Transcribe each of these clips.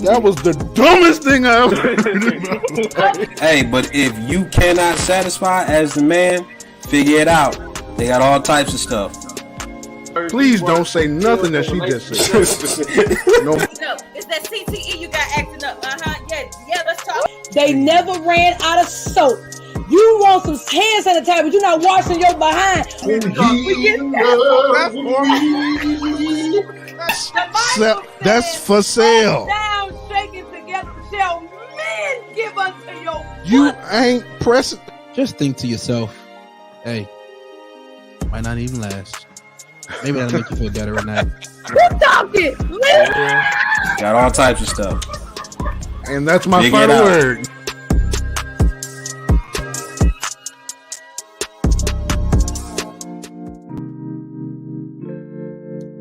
That was the dumbest thing I ever heard. Hey, but if you cannot satisfy as the man, figure it out. They got all types of stuff. Please don't say nothing that she just said. No. It's that CTE you got acting up. Yeah, let's talk. They never ran out of soap. You want some hand sanitizer, but you're not washing your behind. That's for sale. Down, shaking together, shall men give unto your You ain't pressing. Just think to yourself, hey, might not even last. Maybe that'll make you feel better at night. Who's talking? Got all types of stuff. And that's my final word.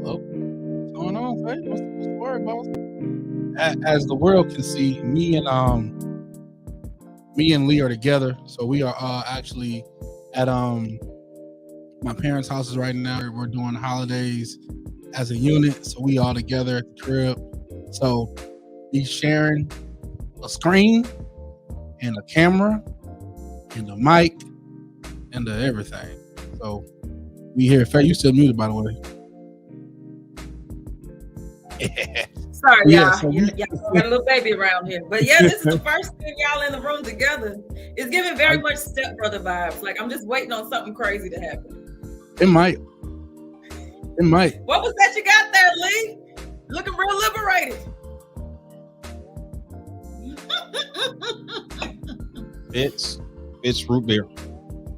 What's going on, Faye? What's the word, boss? As the world can see, me and Lee are together. So we are actually at my parents' houses right now. We're doing holidays as a unit, so we all together at the crib. So we sharing a screen and a camera and a mic and everything. So we here. Faye, you still muted, by the way. Sorry, y'all. Y'all got a little baby around here. But yeah, this is the first thing y'all in the room together. It's giving very much stepbrother vibes. Like I'm just waiting on something crazy to happen. It might. What was that you got there, Lee? Looking real liberated. It's root beer.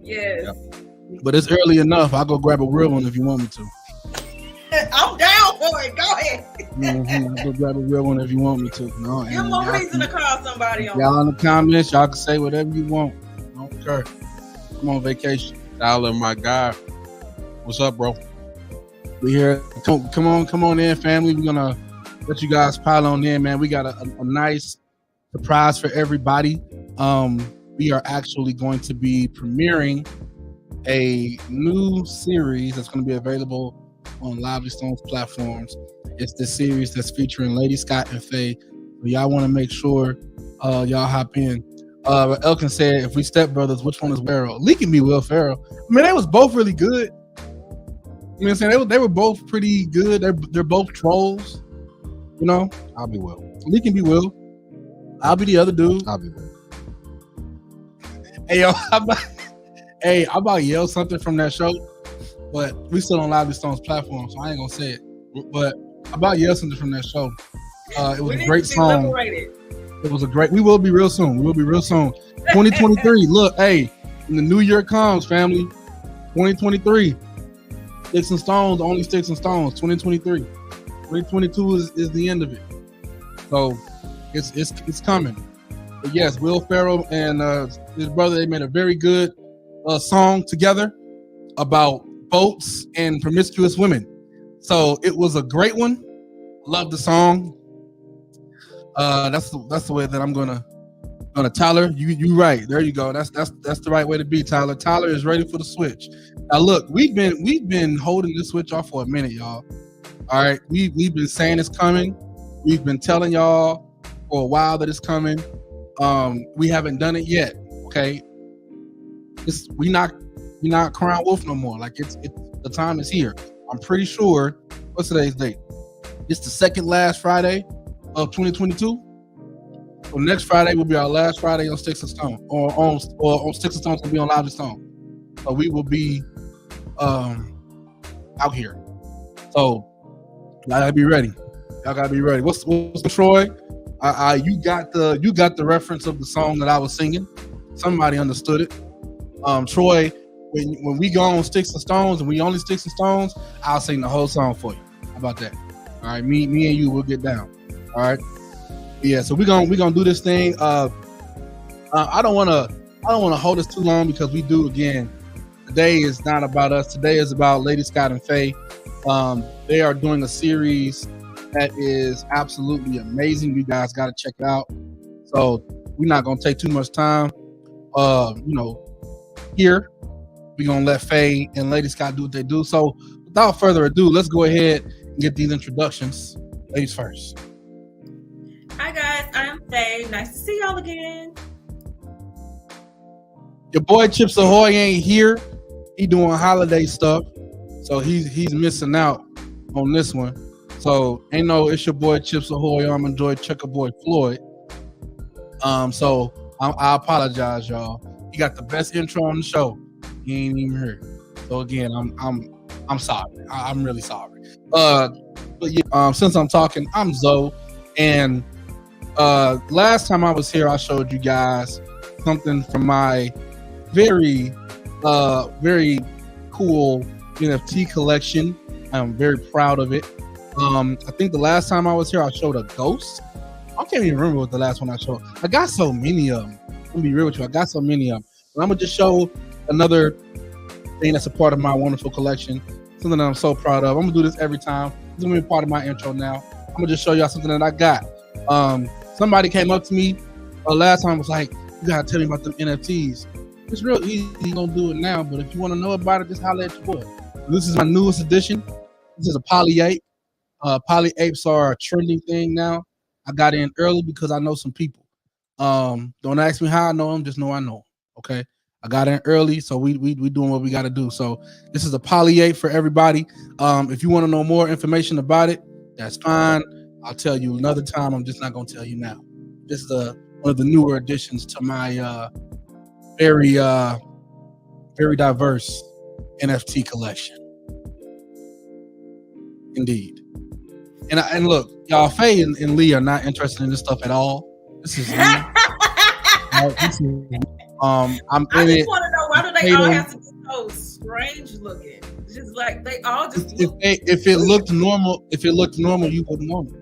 Yes. Yeah. But it's early enough. I'll go grab a real one if you want me to. I'm down for it. Go ahead. I'll go grab a real one if you want me to. No, give more reason to call somebody on. Y'all in the comments, y'all can say whatever you want. Don't care. I'm on vacation. Tyler, my guy. What's up, bro? We here. Come on in, family. We're gonna let you guys pile on in, man. We got a nice surprise for everybody. We are actually going to be premiering a new series that's going to be available on Lively Stone's platforms. It's the series that's featuring Lady Scott and Faye. So y'all want to make sure y'all hop in. Elkin said, if we step brothers, which one is Ferrell? Lee can be Will Ferrell. I mean, they was both really good. You know what I'm saying? They were both pretty good. They're both trolls. You know? I'll be Will. Lee can be Will. I'll be the other dude. I'll be Will. Hey, yo, I'm about to yell something from that show, but we still on Lively Stone's platform, so I ain't gonna say it. But I'm about to yell something from that show. It was a great song. It was a great. We will be real soon. 2023. Look, hey, when the new year comes, family. 2023. Sticks and stones, only sticks and stones. 2023. 2022 is the end of it. So it's coming. But yes, Will Ferrell and his brother, they made a very good song together about boats and promiscuous women. So it was a great one. Love the song. That's the way that I'm gonna Tyler. You right. There you go. That's the right way to be, Tyler. Tyler is ready for the switch. Now look, we've been holding this switch off for a minute, y'all. All right, we've been saying it's coming. We've been telling y'all for a while that it's coming. We haven't done it yet. Okay, we not Crown Wolf no more. Like it's the time is here. I'm pretty sure. What's today's date? It's the second last Friday of 2022. So next Friday will be our last Friday on Sticks and Stone, or on Sticks and Stones will be on Lively Stone. So we will be out here. So y'all gotta be ready. What's Troy? You got the reference of the song that I was singing. Somebody understood it. Troy, when we go on Sticks and Stones and we only Sticks and Stones, I'll sing the whole song for you. How about that? All right, me and you will get down. All right. Yeah, so we're gonna do this thing. I don't wanna hold us too long because we do again. Today is not about us. Today is about Lady Scott and Faye. They are doing a series that is absolutely amazing. You guys got to check it out. So we're not gonna take too much time. Here we're gonna let Faye and Lady Scott do what they do. So without further ado, let's go ahead get these introductions. Ladies first. Hi guys, I'm Faye. Nice to see y'all again. Your boy Chips Ahoy ain't here. He doing holiday stuff, so he's missing out on this one. So ain't no, it's your boy Chips Ahoy. I'm enjoying Checker Boy Floyd. So I apologize, y'all. He got the best intro on the show. You ain't even heard. So again, I'm sorry. I'm really sorry. But yeah, since I'm talking, I'm Zoe, and last time I was here, I showed you guys something from my very cool NFT collection. I'm very proud of it. I think the last time I was here, I showed a ghost. I can't even remember what the last one I showed. I got so many of them. I'm gonna be real with you. I got so many of them. But I'm gonna just show another thing that's a part of my wonderful collection. Something that I'm so proud of. I'm gonna do this every time. It's gonna be part of my intro now. I'm gonna just show y'all something that I got. Somebody came up to me last time, was like, "You gotta tell me about them NFTs." It's real easy. You gonna do it now, but if you want to know about it, just holler at your boy. This is my newest edition. This is a poly ape. Poly apes are a trending thing now. I got in early because I know some people. Don't ask me how I know them, just know I know them. Okay, I got in early, so we doing what we got to do. So this is a poly ape for everybody. If you want to know more information about it, that's fine. I'll tell you another time. I'm just not gonna tell you now. This is one of the newer additions to my very diverse NFT collection. Indeed. And look, y'all, Faye and Lee are not interested in this stuff at all. This is me. I'm I just want to know, why do they all have to be so strange looking? It's just like they all just look. If it looked normal, you wouldn't want it.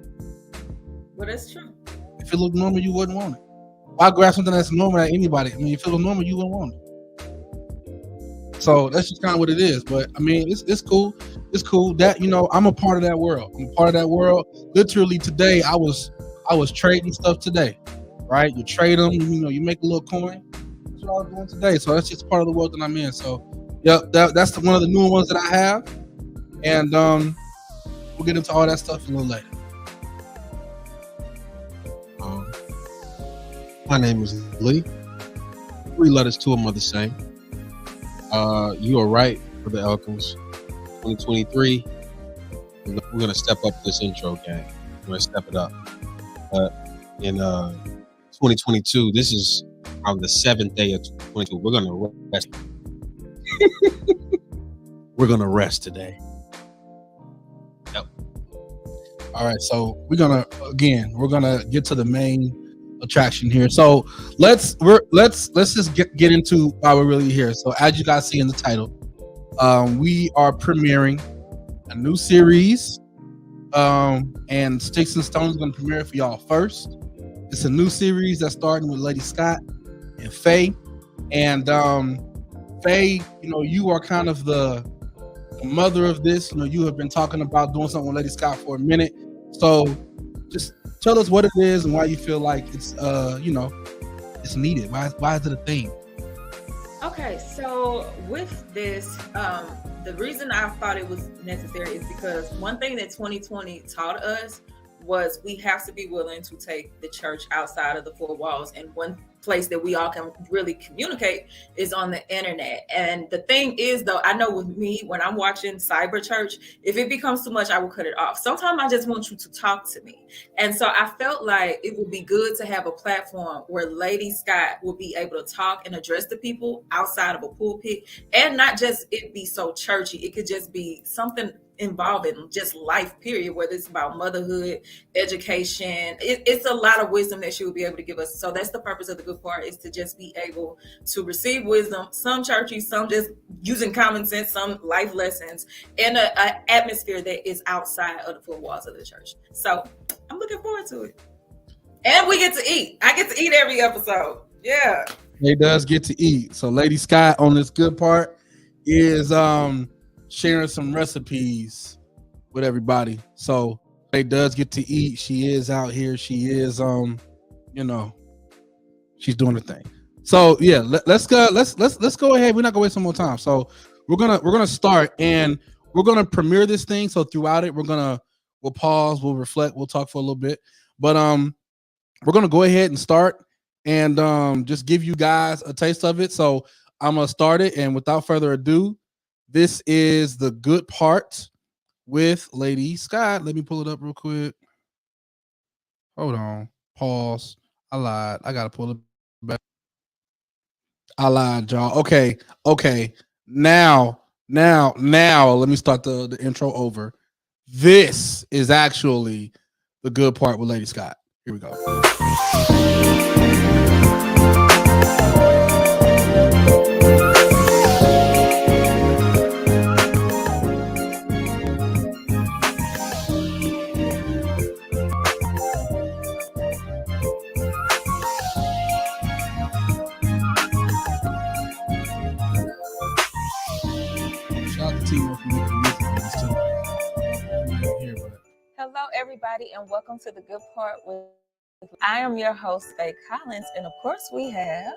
Well, that's true. If it looked normal, you wouldn't want it. Why grab something that's normal at anybody? I mean, if it was normal, you wouldn't want it. So that's just kind of what it is. But I mean, it's cool. It's cool that, I'm a part of that world. I'm a part of that world. Literally today, I was trading stuff today, right? You trade them, you make a little coin. That's what I was doing today. So that's just part of the world that I'm in. So yeah, that's one of the newer ones that I have. And we'll get into all that stuff a little later. My name is Lee. 3 letters, 2 of them are the same. You are right for the Elkins. 2023, we're going to step up this intro game. We're going to step it up. In 2022, this is on the 7th day of 2022. We're going to rest. We're going to rest today. Yep. All right, so we're going to get to the main attraction here. So let's just get into why we're really here. So as you guys see in the title, we are premiering a new series, and Sticks and Stones is going to premiere for y'all first. It's a new series that's starting with Lady Scott and Faye. And Faye, you are kind of the mother of this. You have been talking about doing something with Lady Scott for a minute. So just tell us what it is and why you feel like it's it's needed. Why is it a thing? Okay, so with this, the reason I thought it was necessary is because one thing that 2020 taught us was we have to be willing to take the church outside of the 4 walls. And one place that we all can really communicate is on the internet. And the thing is, though, I know with me, when I'm watching cyber church, if it becomes too much, I will cut it off. Sometimes I just want you to talk to me. And so I felt like it would be good to have a platform where Lady Scott will be able to talk and address the people outside of a pulpit, and not just it be so churchy. It could just be something involving just life, period, whether it's about motherhood, education. It's a lot of wisdom that she will be able to give us. So that's the purpose of the good part, is to just be able to receive wisdom, some churchy, some just using common sense, some life lessons, in an atmosphere that is outside of the 4 walls of the church. So I'm looking forward to it. And we get to eat. I get to eat every episode. Yeah. It does get to eat. So Lady Scott on this good part is sharing some recipes with everybody. So it does get to eat. She is out here. She is she's doing her thing. So yeah, let's go ahead. We're not gonna waste some more time. So we're gonna start, and we're gonna premiere this thing. So throughout it, we're gonna We'll pause. We'll reflect. We'll talk for a little bit. But we're gonna go ahead and start and just give you guys a taste of it. So I'm gonna start it, and without further ado, this is the good part with Lady Scott. Let me pull it up real quick. Hold on. Pause. I lied. I gotta pull it back. I lied, y'all. Okay. Now, let me start the intro over. This is actually the good part with Lady Scott. Here we go. Shout out to Timo for making music for this too. Hello, everybody, and welcome to the good part with. I am your host, Faye Collins, and of course, we have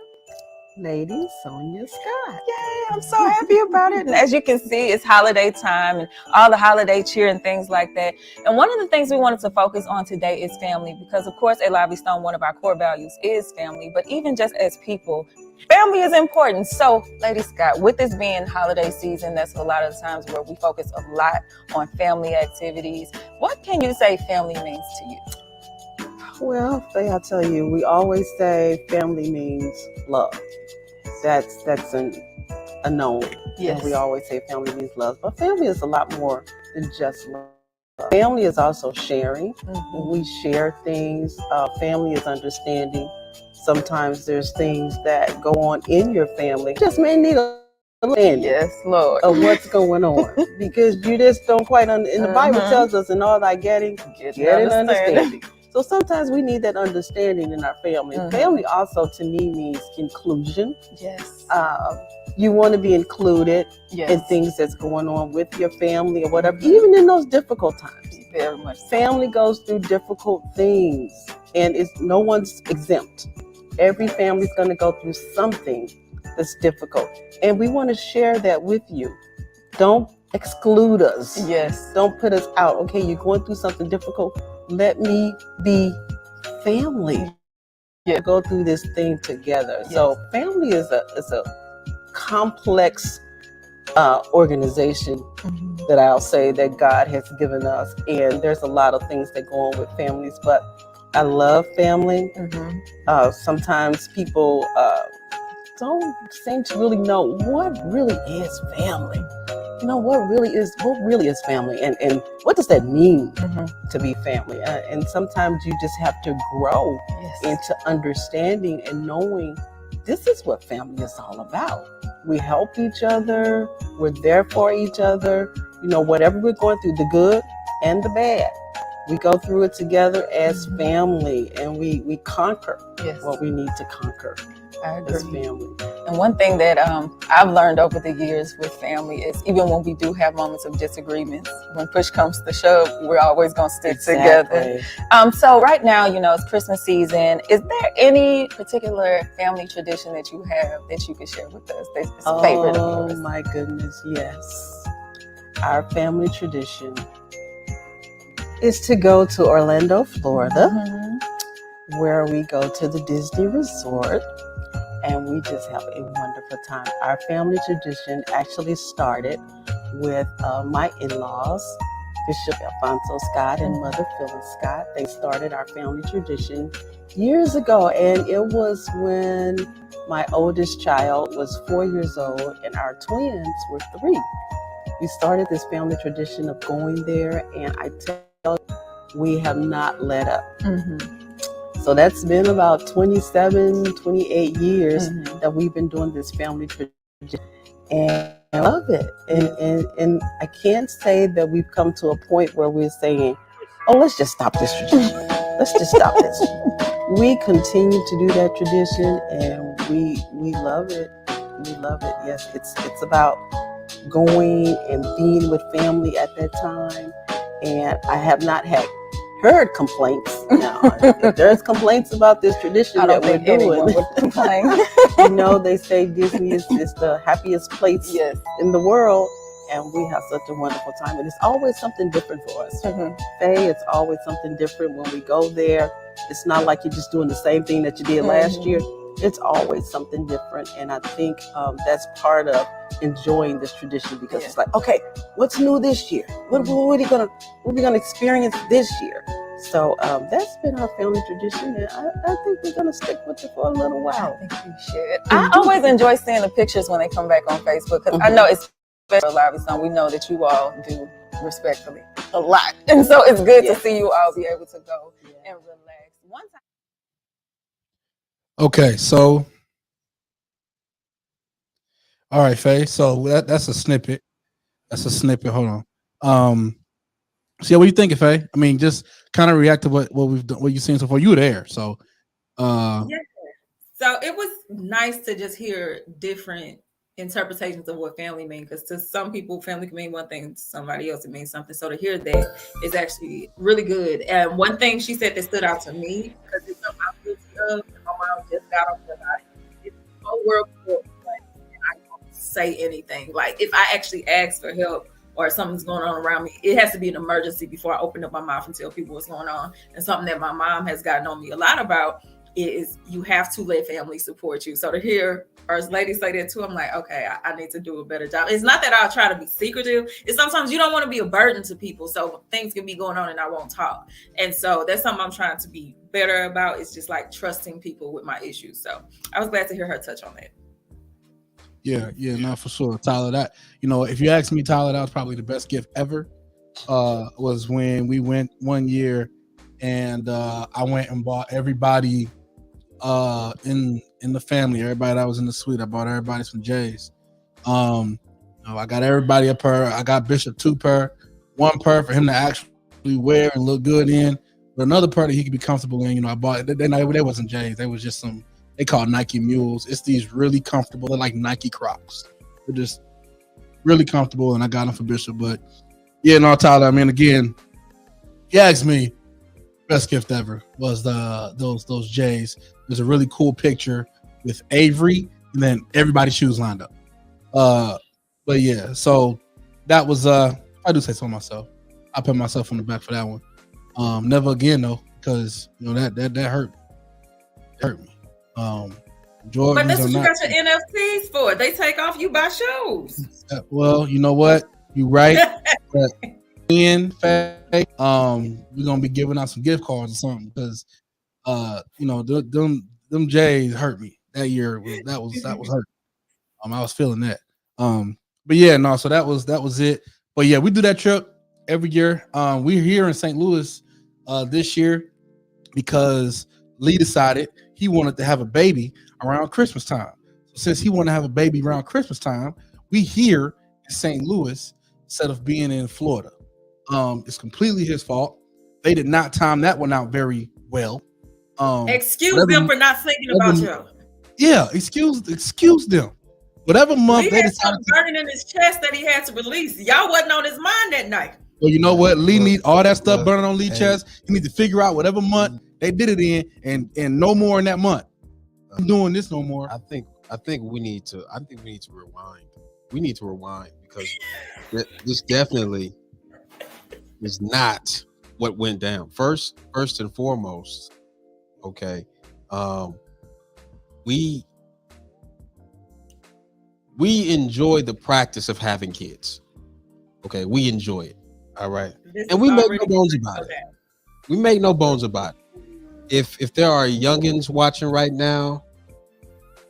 Lady Sonja Scott. Yay, I'm so happy about it. And as you can see, it's holiday time and all the holiday cheer and things like that. And one of the things we wanted to focus on today is family, because of course at Lively Stone, one of our core values is family. But even just as people, family is important. So, Lady Scott, with this being holiday season, that's a lot of the times where we focus a lot on family activities. What can you say family means to you? Well, Faye, I'll tell you, we always say family means love. That's a known. Yes. And we always say family means love. But family is a lot more than just love. Family is also sharing. Mm-hmm. We share things. Family is understanding. Sometimes there's things that go on in your family. Just may need a understanding. Yes, Lord. Of what's going on. Because you just don't quite understand. And the Bible tells us, in all thy getting, get an understanding. So sometimes we need that understanding in our family. Mm-hmm. Family also, to me, means inclusion. Yes. You want to be included in things that's going on with your family or whatever, even in those difficult times. Very much. Family goes through difficult things, and no one's exempt. Every family's going to go through something that's difficult, and we want to share that with you. Don't exclude us. Yes. Don't put us out. Okay, you're going through something difficult. Let me be family. Yeah, go through this thing together. Yes. So family is a complex organization that I'll say that God has given us, and there's a lot of things that go on with families. But I love family. Sometimes people don't seem to really know what really is family. You know, what really is family, and what does that mean to be family? And sometimes you just have to grow into understanding and knowing this is what family is all about. We help each other. We're there for each other. You know, whatever we're going through, the good and the bad, we go through it together as family, and we conquer what we need to conquer. I agree. As family. And one thing that I've learned over the years with family is, even when we do have moments of disagreements, when push comes to shove, we're always going to stick together. So right now, you know, it's Christmas season. Is there any particular family tradition that you have that you could share with us that's a favorite of yours? Oh my goodness, yes. Our family tradition is to go to Orlando, Florida, where we go to the Disney Resort. And we just have a wonderful time. Our family tradition actually started with my in-laws, Bishop Alfonso Scott and Mother Phyllis Scott. They started our family tradition years ago, and it was when my oldest child was 4 years old and our twins were 3. We started this family tradition of going there, and I tell you, we have not let up. So that's been about 27, 28 years that we've been doing this family tradition, and I love it. And I can't say that we've come to a point where we're saying, oh, let's just stop this tradition. Let's just stop this. We continue to do that tradition, and we love it. We love it. Yes, it's about going and being with family at that time. And I have not heard complaints. Now, if there's complaints about this tradition that we're doing, you know, they say Disney is the happiest place in the world. and we have such a wonderful time. And it's always something different for us. Mm-hmm. Faye, it's always something different when we go there. It's not like you're just doing the same thing that you did last year. It's always something different, and I think that's part of enjoying this tradition, because it's like, okay, what's new this year? What are we gonna experience this year? So that's been our family tradition, and I think we're gonna stick with it for a little while. I think we should. I always enjoy seeing the pictures when they come back on Facebook, because I know it's special live song. We know that you all do respectfully a lot, and so it's good to see you all be able to go and relax. One time. Okay, so all right, Faye. So that's a snippet. That's a snippet. Hold on. So yeah, what are you thinking, Faye? I mean, just kind of react to what we've done, what you've seen so far. You were there, so yeah. So it was nice to just hear different interpretations of what family means, because to some people, family can mean one thing, to somebody else it means something. So to hear that is actually really good. And one thing she said that stood out to me, because it's something I'm guilty of, and my mom just got on about it. It's the whole world, like, I don't say anything. Like, if I actually ask for help or something's going on around me, it has to be an emergency before I open up my mouth and tell people what's going on. And something that my mom has gotten on me a lot about is you have to let family support you. So to hear First Lady say that too, I'm like, okay, I need to do a better job. It's not that I'll try to be secretive. It's sometimes you don't want to be a burden to people. So things can be going on and I won't talk. And so that's something I'm trying to be better about. It's just like trusting people with my issues. So I was glad to hear her touch on that. yeah, no, for sure, Tyler. That, you know, if you ask me, Tyler, that was probably the best gift ever. Was when we went one year, and I went and bought everybody in the family, everybody that was in the suite. I bought everybody some J's. I got everybody a pair. I got Bishop 2 pair, 1 pair for him to actually wear and look good in, but another pair that he could be comfortable in. You know, I bought. They wasn't J's. They was just some. They called Nike Mules. It's these really comfortable. They're like Nike Crocs. They're just really comfortable, and I got them for Bishop. But yeah, no, Tyler. I mean, again, he asked me, best gift ever was those J's. There's a really cool picture with Avery, and then everybody's shoes lined up. But yeah, so that was I do say so myself. I put myself on the back for that one. Never again though, because you know that hurt me. Jordans, but that's what you got your NFTs for. They take off, you buy shoes. Well, you know what? You right. But in fact, we're gonna be giving out some gift cards or something, because you know, them J's hurt me that year. That was hurt. I was feeling that. But yeah, no, so that was it. But yeah, we do that trip every year. We're here in St. Louis this year because Lee decided he wanted to have a baby around Christmas time. So since he wanted to have a baby around Christmas time, we here in St. Louis instead of being in Florida. It's completely his fault. They did not time that one out very well. Excuse them for not thinking about you. Yeah, excuse them. Whatever month they decided to burning in his chest that he had to release. Y'all wasn't on his mind that night. Well, you know what? Lee need all that stuff burning on Lee's chest. He need to figure out whatever month they did it in, and no more in that month. I'm doing this no more. I think we need to rewind. We need to rewind, because this definitely is not what went down. First and foremost, okay. We enjoy the practice of having kids. Okay, we enjoy it. All right. And we make no bones about it. We make no bones about it. If there are youngins watching right now,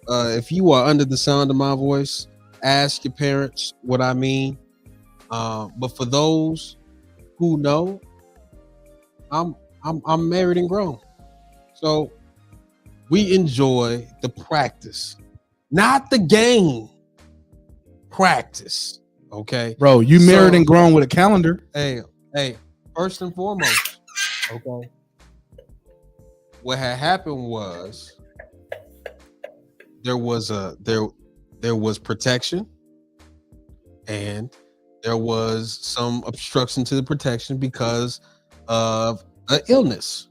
if you are under the sound of my voice, ask your parents what I mean. But for those who know, I'm married and grown. So we enjoy the practice, not the game. Practice, okay, bro. You married and grown with a calendar. Hey. First and foremost, okay. What had happened was there was protection, and there was some obstruction to the protection because of an illness.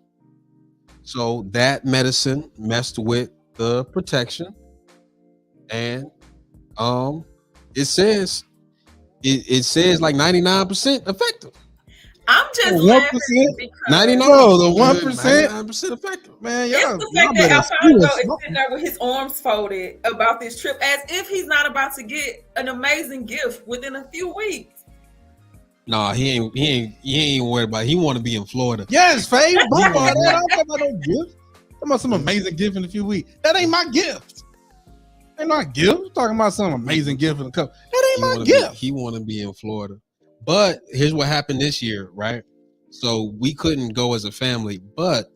So that medicine messed with the protection, and it says it says like 99% effective. I'm just 1%? laughing because 99. Bro, the 1%? 99% effective. Man, it's y'all, the y'all fact that better Alfonso is smoke. sitting there with his arms folded about this trip as if he's not about to get an amazing gift within a few weeks. Nah, he ain't worried about it. He want to be in Florida. Yes, Faye. Bump all that. I don't care about no gift. Talking about some amazing gift in a few weeks. That ain't my gift. Ain't my gift. I'm talking about some amazing gift in a couple. That ain't my gift. He want to be in Florida. But here's what happened this year, right? So we couldn't go as a family, but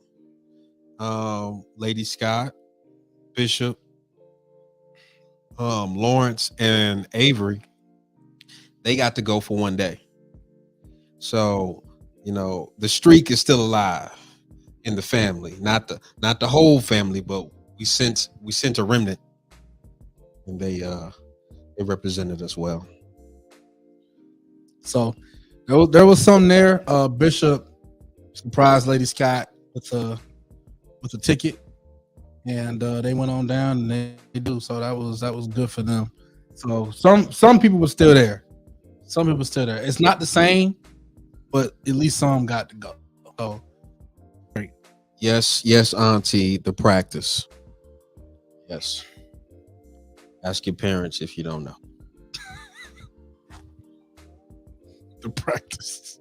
Lady Scott, Bishop, Lawrence, and Avery, they got to go for one day. So, you know, the streak is still alive in the family, not the whole family, but we sent a remnant, and they represented us well. So there was something there. Bishop surprised Lady Scott with a ticket, and they went on down and they do. So that was good for them. So some people were still there. Some people still there. It's not the same, but at least some got to go. So great. Yes, Auntie, the practice. Yes. Ask your parents if you don't know. The practice.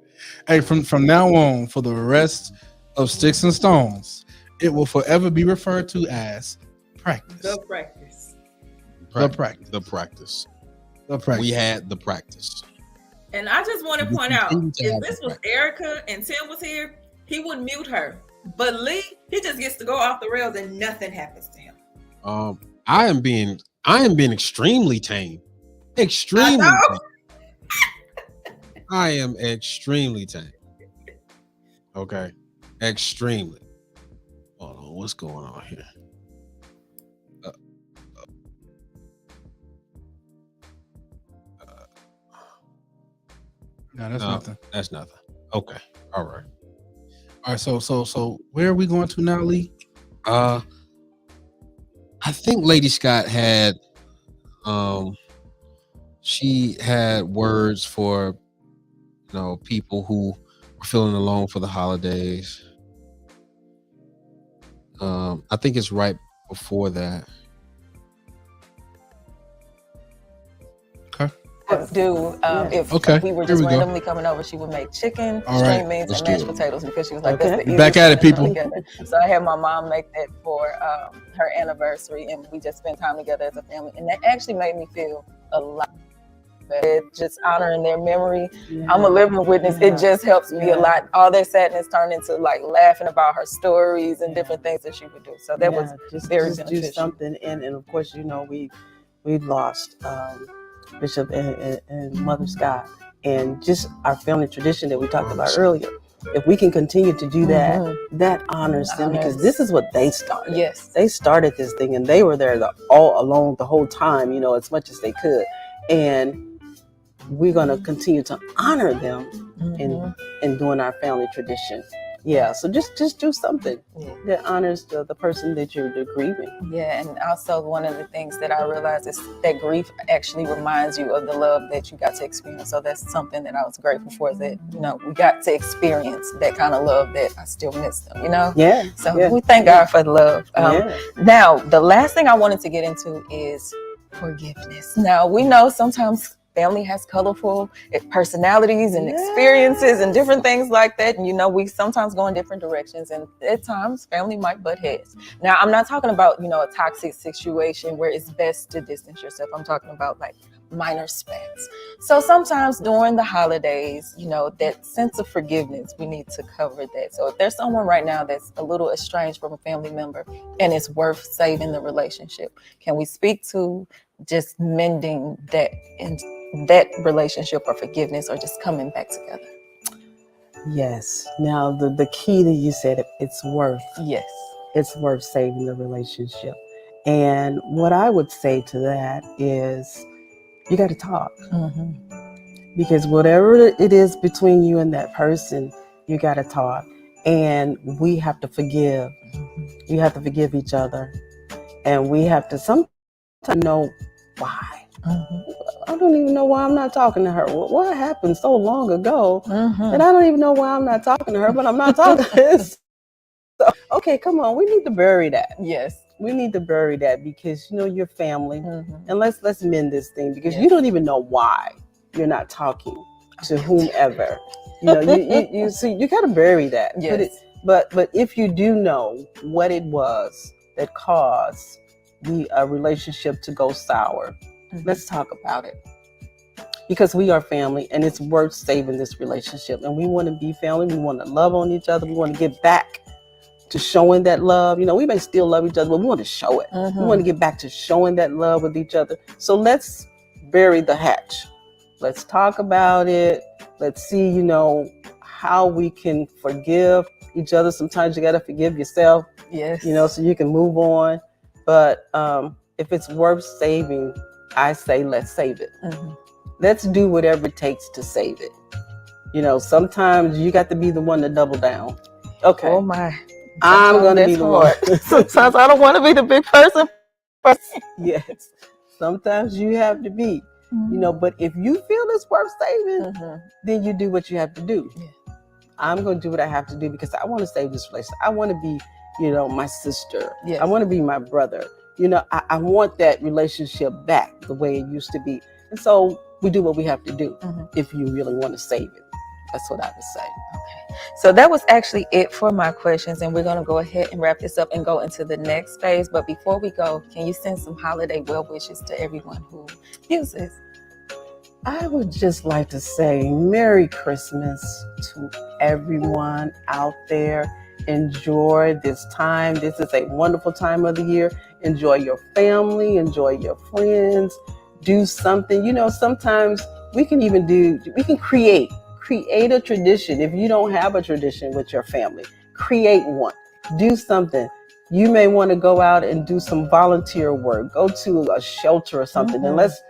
Hey, from now on, for the rest of Sticks and Stones, it will forever be referred to as practice. The practice. The practice. The practice. The practice. We had the practice. And I just want to point out, if this was Erica and Tim was here, he wouldn't mute her. But Lee, he just gets to go off the rails and nothing happens to him. I am being extremely tame. Extremely tame. I am extremely tame. Okay. Extremely. Hold on, what's going on here? No, that's nothing. That's nothing. Okay. All right. All right. So where are we going to now, Lee? I think Lady Scott had she had words for, you know, people who were feeling alone for the holidays. I think it's right before that. Okay. If we were just randomly coming over, she would make chicken, string beans, and mashed potatoes because she was like, "That's the easiest back at it, people." So I had my mom make that for her anniversary, and we just spent time together as a family, and that actually made me feel a lot better. Just honoring their memory. Yeah. I'm a living witness. Yeah. It just helps me a lot. All that sadness turned into like laughing about her stories and different things that she would do. So that was just very beneficial. Do something, and of course, you know, we've lost Bishop and Mother Scott, and just our family tradition that we talked about earlier. If we can continue to do that, that honors them, because this is what they started. Yes, they started this thing, and they were there all along the whole time, you know, as much as they could, and we're going to continue to honor them in doing our family tradition. Yeah, so just do something that honors the person that you're grieving. Yeah, and also one of the things that I realized is that grief actually reminds you of the love that you got to experience. So that's something that I was grateful for, is that, you know, we got to experience that kind of love that I still miss them, you know? Yeah. So we thank God for the love. Now, the last thing I wanted to get into is forgiveness. Now, we know sometimes family has colorful personalities and experiences and different things like that. And, you know, we sometimes go in different directions, and at times family might butt heads. Now, I'm not talking about, you know, a toxic situation where it's best to distance yourself. I'm talking about like minor spats. So sometimes during the holidays, you know, that sense of forgiveness, we need to cover that. So if there's someone right now that's a little estranged from a family member and it's worth saving the relationship, can we speak to just mending that in that relationship, or forgiveness, or just coming back together? Yes. Now the key that you said, it's worth. Yes. It's worth saving the relationship. And what I would say to that is you got to talk. Because whatever it is between you and that person, you got to talk. And we have to forgive. You have to forgive each other. And we have to sometimes know why. I don't even know why I'm not talking to her. What happened so long ago? Mm-hmm. And I don't even know why I'm not talking to her, but I'm not talking to her. So, okay, come on. We need to bury that. Yes. We need to bury that because, you know, you're family. Mm-hmm. And let's mend this thing because Yes. you don't even know why you're not talking to whomever. You know, you see, you got to bury that. Yes. But if you do know what it was that caused the relationship to go sour, let's talk about it. Because we are family and it's worth saving this relationship. And we want to be family. We want to love on each other. We want to get back to showing that love. You know, we may still love each other, but we want to show it. We want to get back to showing that love with each other. So let's bury the hatch. Let's talk about it. Let's see, you know, how we can forgive each other. Sometimes you got to forgive yourself. Yes. You know, so you can move on. But if it's worth saving, I say let's save it. Let's do whatever it takes to save it. You know, sometimes you got to be the one to double down. Okay. Oh my. I'm going to be the one. Sometimes I don't want to be the big person. Yes. Sometimes you have to be, you know, but if you feel it's worth saving, then you do what you have to do. Yeah. I'm going to do what I have to do because I want to save this relationship. I want to be, you know, my sister. Yes. I want to be my brother. You know, I want that relationship back the way it used to be. And so we do what we have to do if you really want to save it. That's what I would say. Okay. So that was actually it for my questions. And we're going to go ahead and wrap this up and go into the next phase. But before we go, can you send some holiday well wishes to everyone who views this? I would just like to say Merry Christmas to everyone out there. Enjoy this time. This is a wonderful time of the year. Enjoy your family. Enjoy your friends. Do something. You know, sometimes we can create a tradition. If you don't have a tradition with your family, create one. Do something. You may want to go out and do some volunteer work. Go to a shelter or something, and let's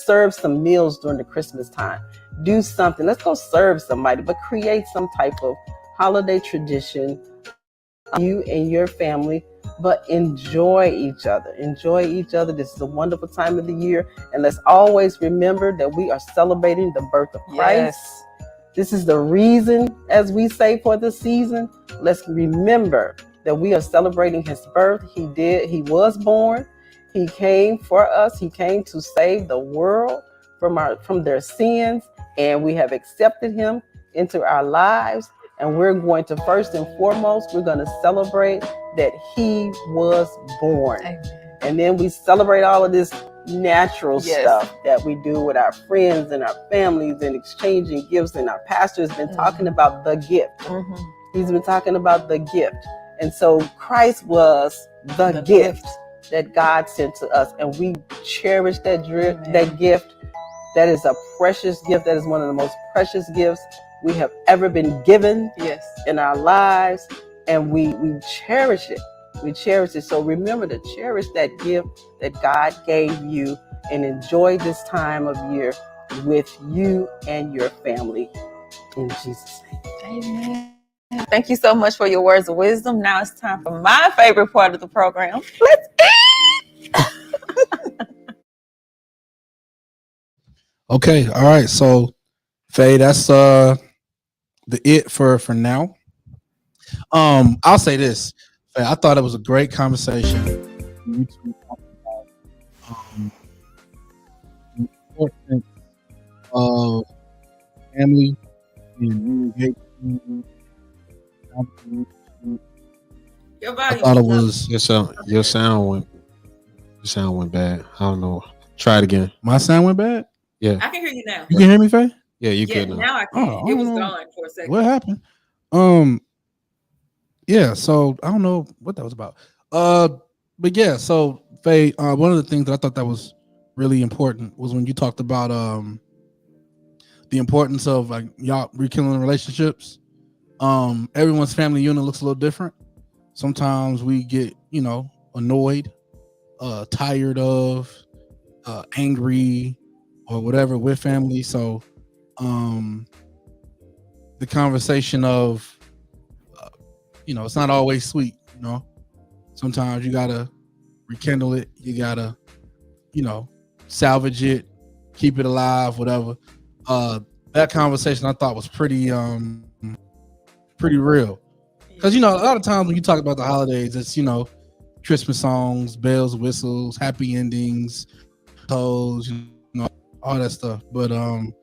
serve some meals during the Christmas time. Do something. Let's go serve somebody, but create some type of holiday tradition. You and your family, but enjoy each other. Enjoy each other. This is a wonderful time of the year, and let's always remember that we are celebrating the birth of Christ. Yes. This is the reason, as we say, for the season. Let's remember that we are celebrating his birth. He was born. He came for us. He came to save the world from their sins, and we have accepted him into our lives. And we're going to, first and foremost, we're going to celebrate that he was born. Amen. And then we celebrate all of this natural stuff that we do with our friends and our families and exchanging gifts. And our pastor has been talking about the gift. He's been talking about the gift. And so Christ was the gift that God sent to us. And we cherish that gift. That is a precious gift. That is one of the most precious gifts we have ever been given in our lives. And we cherish it. We cherish it. So remember to cherish that gift that God gave you and enjoy this time of year with you and your family. In Jesus' name. Amen. Thank you so much for your words of wisdom. Now it's time for my favorite part of the program. Let's eat! Okay. All right. So, Faye, that's it for now. I'll say this. I thought it was a great conversation. You two talked about the importance of family and engagement. I thought it was your sound went bad. I don't know. Try it again. My sound went bad? Yeah. I can hear you now. You can hear me, Faye? Yeah, you Yeah, could. now I can. It was gone for a second. What happened? Yeah, so I don't know what that was about. But yeah, so Faye, one of the things that I thought that was really important was when you talked about the importance of like y'all rekindling relationships. Everyone's family unit looks a little different. Sometimes we get, annoyed, tired of, angry, or whatever with family. So the conversation of it's not always sweet, Sometimes you gotta rekindle it, you gotta, salvage it, keep it alive, whatever. That conversation I thought was pretty real. Because, a lot of times when you talk about the holidays, it's, Christmas songs, bells, whistles, happy endings, toes, all that stuff. But, it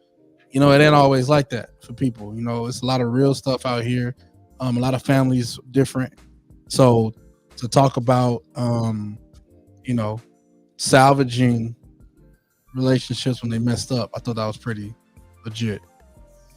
ain't always like that for people. It's a lot of real stuff out here. A lot of families different. So to talk about, salvaging relationships when they messed up, I thought that was pretty legit.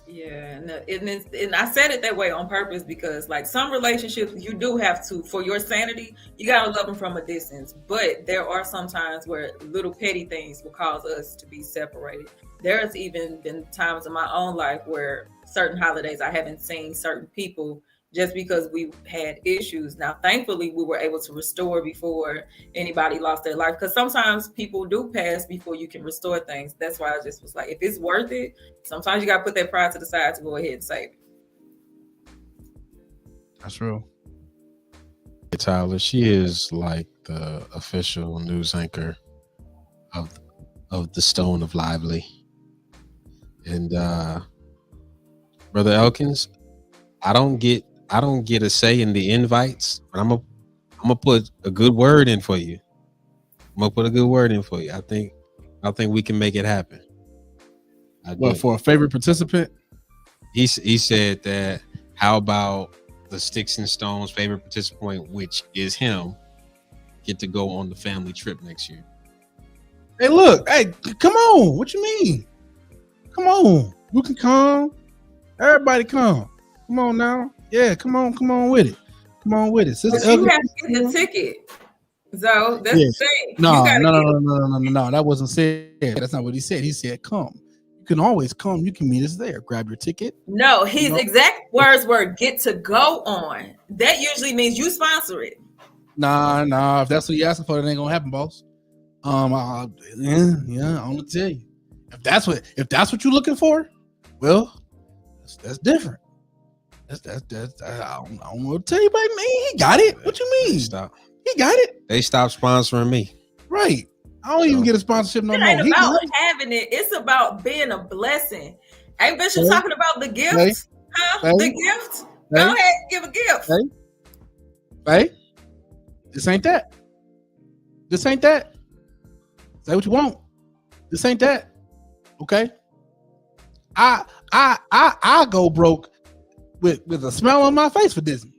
Yeah, and I said it that way on purpose because, like, some relationships you do have to, for your sanity, you gotta love them from a distance. But there are some times where little petty things will cause us to be separated. There's even been times in my own life where certain holidays I haven't seen certain people just because we had issues. Now, thankfully, we were able to restore before anybody lost their life. Because sometimes people do pass before you can restore things. That's why I just was like, if it's worth it, sometimes you got to put that pride to the side to go ahead and save it. That's real. Tyler, she is like the official news anchor of the Stone of Lively. And Brother Elkins, I don't get a say in the invites, but I'm gonna put a good word in for you. I think we can make it happen. What, for a favorite participant? He said that. How about the Sticks and Stones favorite participant, which is him, get to go on the family trip next year? Hey, look! Hey, come on! What you mean? Come on! You can come. Everybody come. Come on now. Yeah, come on with it. Come on with it. But you have to get the ticket. So that's the thing. No. That wasn't said. That's not what he said. He said, come. You can always come. You can meet us there. Grab your ticket. No, his exact words were get to go on. That usually means you sponsor it. Nah. If that's what you're asking for, it ain't gonna happen, boss. I'm gonna tell you. If that's what you're looking for, well, that's different. I don't know what to tell you about me. He got it. What you mean? He got it. They stopped sponsoring me. Right. I don't even get a sponsorship no more. It ain't about having it. It's about being a blessing. Ain't Bishop talking about the gift? The gift? Go ahead and give a gift. Hey, this ain't that. Say what you want. This ain't that. Okay. I go broke with a smile on my face for Disney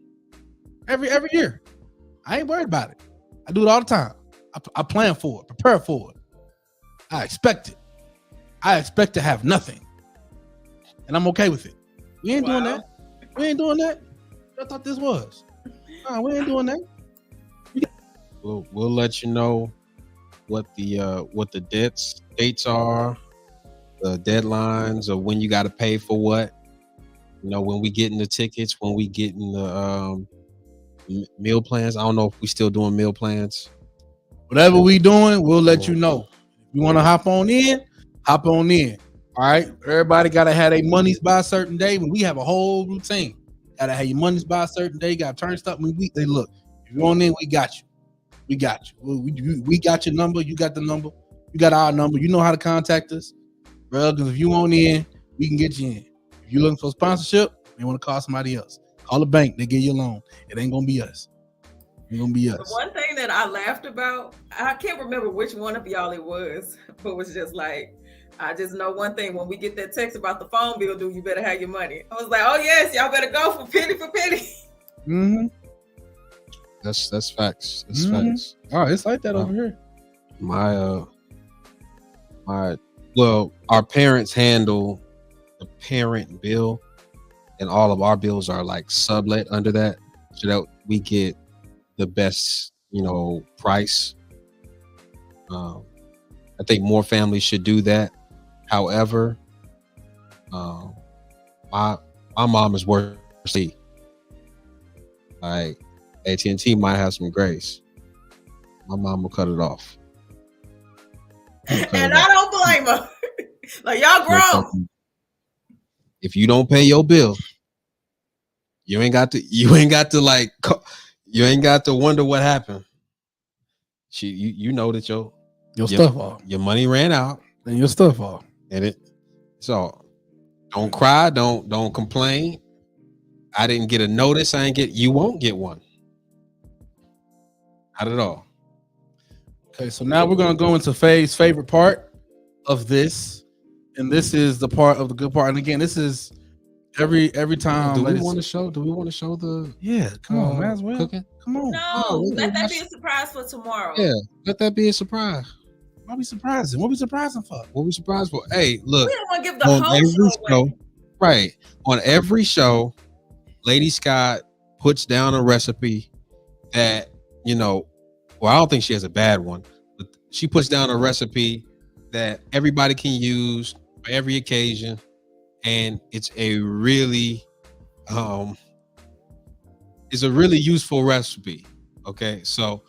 every year. I ain't worried about it. I do it all the time. I plan for it, prepare for it. I expect it. I expect to have nothing, and I'm okay with it. We ain't doing that. I thought this was. No, we ain't doing that. We'll let you know what the dates are, the deadlines, or when you got to pay for what. When we getting the tickets, when we getting the meal plans. I don't know if we still doing meal plans. Whatever we doing, we'll let you know. If you want to hop on in. All right. Everybody got to have their monies by a certain day. When we have a whole routine, got to have your monies by a certain day. Got to turn stuff. They look. If you're on in, we got you. We got your number. You got the number. You got our number. You know how to contact us. Well, because if you want in, we can get you in. If you're looking for sponsorship, you want to call somebody else. Call the bank. They give you a loan. It ain't gonna be us. It's gonna be us. The one thing that I laughed about, I can't remember which one of y'all it was, but it was just like, I just know one thing. When we get that text about the phone bill due, you better have your money. I was like, oh yes, y'all better go for penny. Mm-hmm. That's facts. That's facts. Oh, it's like that over here. Our parents handle the parent bill, and all of our bills are like sublet under that, so that we get the best, price. I think more families should do that. However, my mom is worth see. Like AT&T might have some grace. My mom will cut it off. And I don't blame her. Like, y'all grown. If you don't pay your bill, you ain't got to wonder what happened. You know that your stuff off. Your money ran out. Then your stuff off. And so don't cry, don't complain. I didn't get a notice. You won't get one. Not at all. Okay, so now we're gonna go into Faye's favorite part of this, and this is the part of the good part. And again, this is every time. Do we want to show the? Yeah, come on, man. Well, cooking. Come on. No, let that be a surprise for tomorrow. Yeah, let that be a surprise. Why we surprising? What we surprising for? What we surprised for? Hey, look. We don't want to give the whole show away. Right. On every show, Lady Scott puts down a recipe that, well, I don't think she has a bad one, but she puts down a recipe that everybody can use for every occasion. And it's a really useful recipe. Okay. So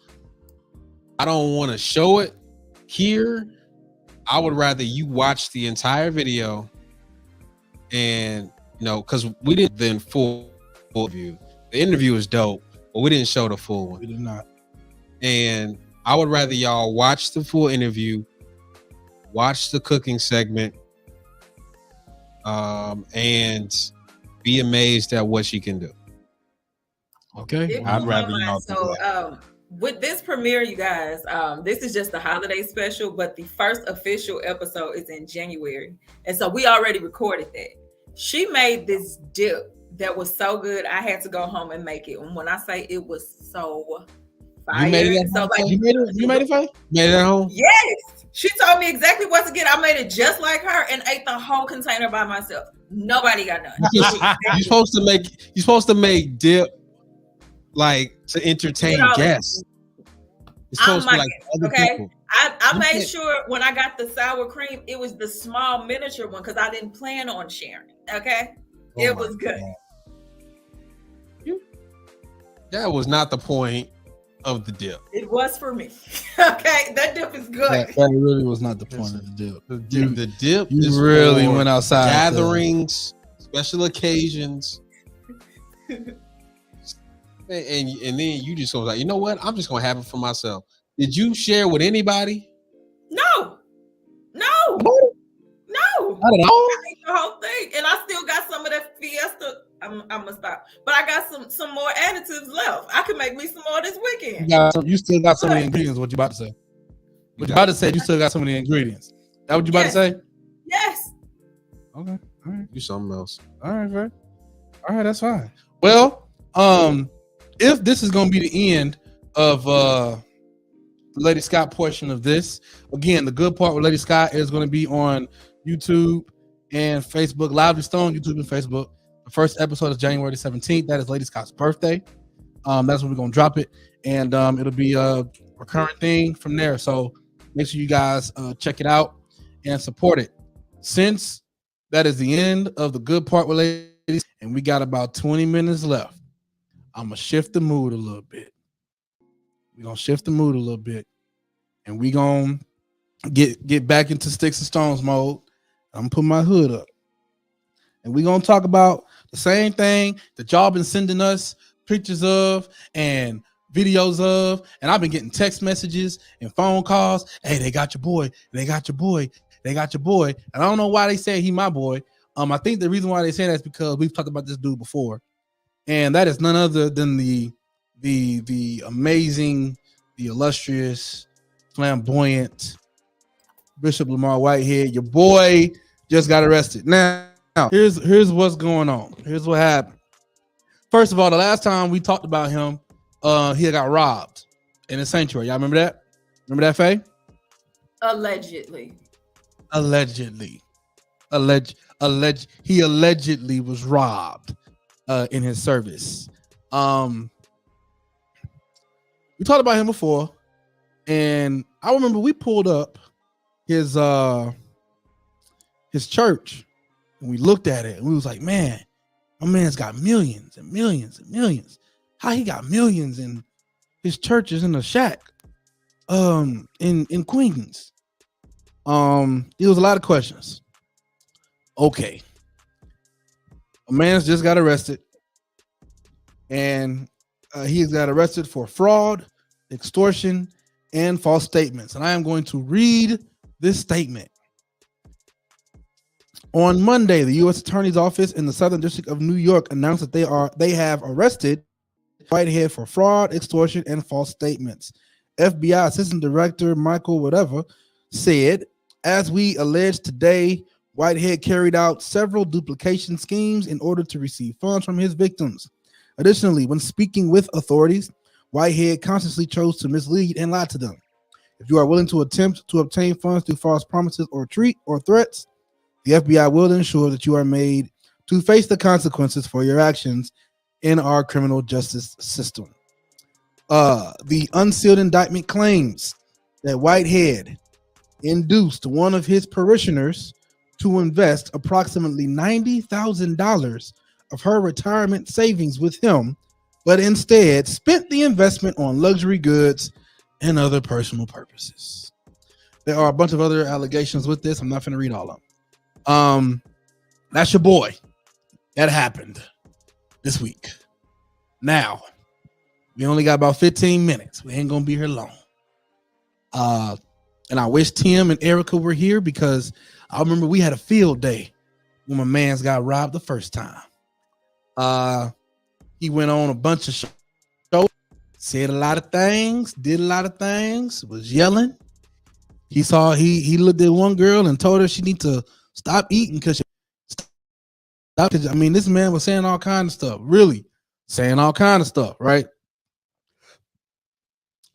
I don't want to show it here. I would rather you watch the entire video and, because we did the full view. The interview is dope, but we didn't show the full one. We did not. And I would rather y'all watch the full interview, watch the cooking segment, and be amazed at what she can do. Okay. I'd rather y'all do that. With this premiere, you guys, this is just the holiday special, but the first official episode is in January. And so we already recorded that. She made this dip that was so good, I had to go home and make it. And when I say it was so fire, you made it Faye? Made it at home? Yes. She told me exactly what to get. I made it just like her and ate the whole container by myself. Nobody got none. You're supposed to make dip like to entertain guests. It's supposed to be like other people. I made sure when I got the sour cream, it was the small miniature one because I didn't plan on sharing. Okay. It was good. That was not the point of the dip. It was for me. Okay. That dip is good. That really was not the point of the dip. The dip you really went outside. Gatherings, special occasions. And then you just was like, you know what? I'm just gonna have it for myself. Did you share with anybody? No. Not at all. I ate the whole thing, and I still got some of that Fiesta. I'm gonna stop, but I got some more additives left. I could make me some more this weekend. You still got some of the ingredients. What you about to say? What you about to say? You still got some of the ingredients. That what you about to say? Yes. Okay. All right. You something else. All right, man. All right, that's fine. Well, if this is going to be the end of the Lady Scott portion of this, again, the good part with Lady Scott is going to be on YouTube and Facebook, Lively Stone, YouTube and Facebook. The first episode is January 17th. That is Lady Scott's birthday. That's when we're going to drop it. And it'll be a recurrent thing from there. So make sure you guys check it out and support it. Since that is the end of the good part with Ladies, and we got about 20 minutes left, I'm going to shift the mood a little bit. We're going to shift the mood a little bit. And we're going to get back into Sticks and Stones mode. I'm going to put my hood up. And we're going to talk about the same thing that y'all been sending us pictures of and videos of. And I've been getting text messages and phone calls. Hey, they got your boy. They got your boy. They got your boy. And I don't know why they say he my boy. I think the reason why they say that is because we've talked about this dude before. And that is none other than the amazing, the illustrious, flamboyant Bishop Lamar Whitehead. Your boy just got arrested. Now here's what's going on. Here's what happened. First of all, the last time we talked about him, he got robbed in a sanctuary. Y'all remember that? Remember that, Faye? Allegedly. He allegedly was robbed in his service. We talked about him before, and I remember we pulled up his church and we looked at it and we was like, man, my man's got millions and millions and millions. How he got millions in his church is in a shack in Queens. There was a lot of questions. Okay. A man's just got arrested, and he got arrested for fraud, extortion, and false statements. And I am going to read this statement On Monday, the U.S. Attorney's Office in the Southern District of New York announced that they have arrested Whitehead for fraud, extortion, and false statements. FBI Assistant Director Michael whatever said, as we alleged today, Whitehead carried out several duplication schemes in order to receive funds from his victims. Additionally, when speaking with authorities, Whitehead consciously chose to mislead and lie to them. If you are willing to attempt to obtain funds through false promises or threats, the FBI will ensure that you are made to face the consequences for your actions in our criminal justice system. The unsealed indictment claims that Whitehead induced one of his parishioners to invest approximately $90,000 of her retirement savings with him, but instead spent the investment on luxury goods and other personal purposes. There are a bunch of other allegations with this. I'm not going to read all of them. That's your boy. That happened this week. Now, we only got about 15 minutes. We ain't going to be here long. And I wish Tim and Erica were here because I remember we had a field day when my man's got robbed the first time. He went on a bunch of shows, said a lot of things, did a lot of things, was yelling. He looked at one girl and told her she need to stop eating because I mean, this man was saying all kinds of stuff, really saying all kinds of stuff, right?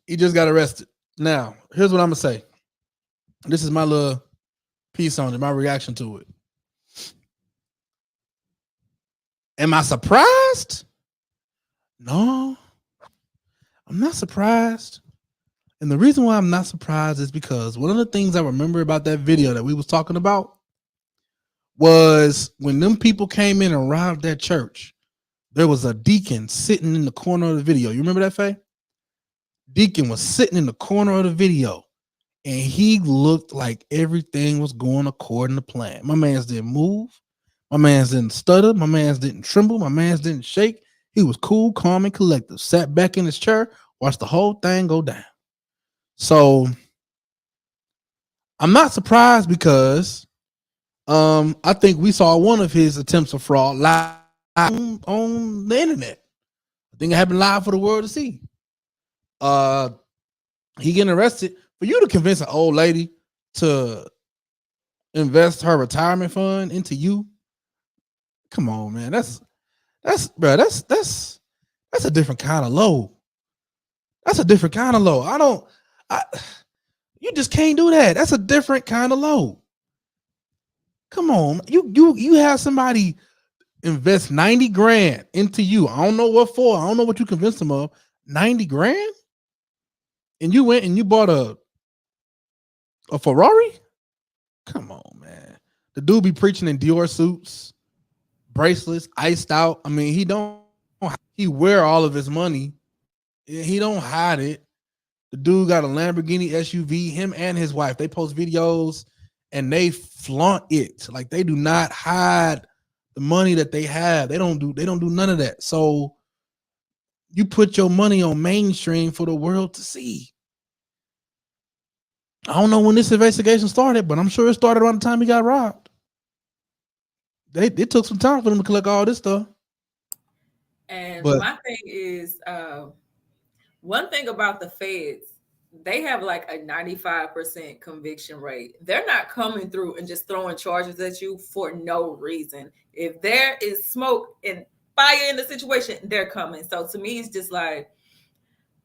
He just got arrested. Now, here's what I'm gonna say. This is my little piece on it, my reaction to it. Am I surprised? No, I'm not surprised. And the reason why I'm not surprised is because one of the things I remember about that video that we was talking about was when them people came in and robbed that church, there was a deacon sitting in the corner of the video. You remember that, Faye? Deacon was sitting in the corner of the video, and he looked like everything was going according to plan. My man's didn't move. My man's didn't stutter. My man's didn't tremble. My man's didn't shake. He was cool, calm, and collective. Sat back in his chair, watched the whole thing go down. So I'm not surprised because I think we saw one of his attempts of fraud live on the internet. I think it happened live for the world to see. He getting arrested for you to convince an old lady to invest her retirement fund into you. Come on, man. That's a different kind of low. That's a different kind of low. You just can't do that. That's a different kind of low. Come on. You have somebody invest 90 grand into you. I don't know what for. I don't know what you convinced them of. 90 grand? And you went and you bought a Ferrari? Come on, man. The dude be preaching in Dior suits, bracelets, iced out. I mean, he wear all of his money. He don't hide it. The dude got a Lamborghini SUV, him and his wife. They post videos and they flaunt it. Like, they do not hide the money that they have. They don't do none of that. So you put your money on mainstream for the world to see. I don't know when this investigation started, but I'm sure it started around the time he got robbed. It took some time for them to collect all this stuff. And my thing is, one thing about the feds, they have like a 95% conviction rate. They're not coming through and just throwing charges at you for no reason. If there is smoke and fire in the situation, they're coming. So to me, it's just like,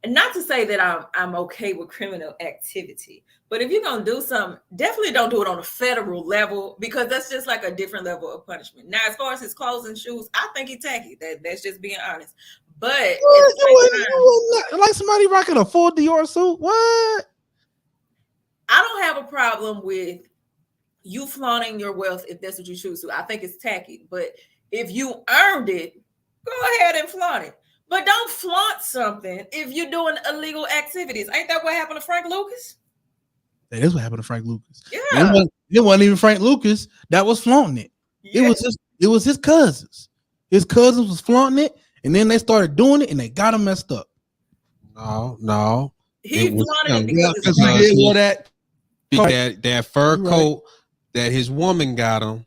not to say that I'm okay with criminal activity, but if you're gonna do something, definitely don't do it on a federal level, because that's just like a different level of punishment. Now, as far as his clothes and shoes, I think he's tacky. That's just being honest. But like somebody rocking a full Dior suit. What? I don't have a problem with you flaunting your wealth if that's what you choose to. I think it's tacky. But if you earned it, go ahead and flaunt it. But don't flaunt something if you're doing illegal activities. Ain't that what happened to Frank Lucas? That is what happened to Frank Lucas. Yeah. It wasn't even Frank Lucas that was flaunting it. Yeah. It was his cousins. His cousins was flaunting it, and then they started doing it, and they got him messed up. No. He flaunted it because he wore that fur coat that his woman got him.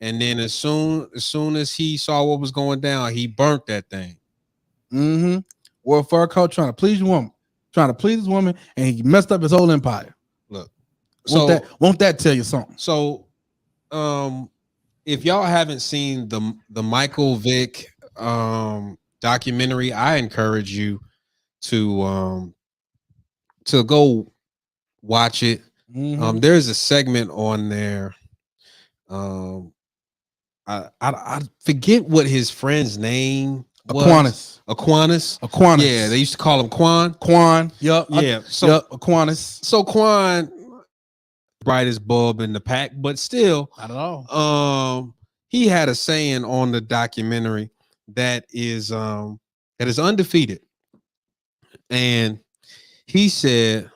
And then as soon as he saw what was going down, he burnt that thing. Mm-hmm. Or a fur coat trying to please your woman, and he messed up his whole empire. Look, won't that tell you something? So, if y'all haven't seen the Michael Vick documentary, I encourage you to go watch it. Mm-hmm. There's a segment on there. I forget what his friend's name was. Aquinas. Yeah, they used to call him Quan. Yep. Yeah. Aquinas. So Quan, brightest bulb in the pack, but still, not at all. He had a saying on the documentary that is undefeated, and he said,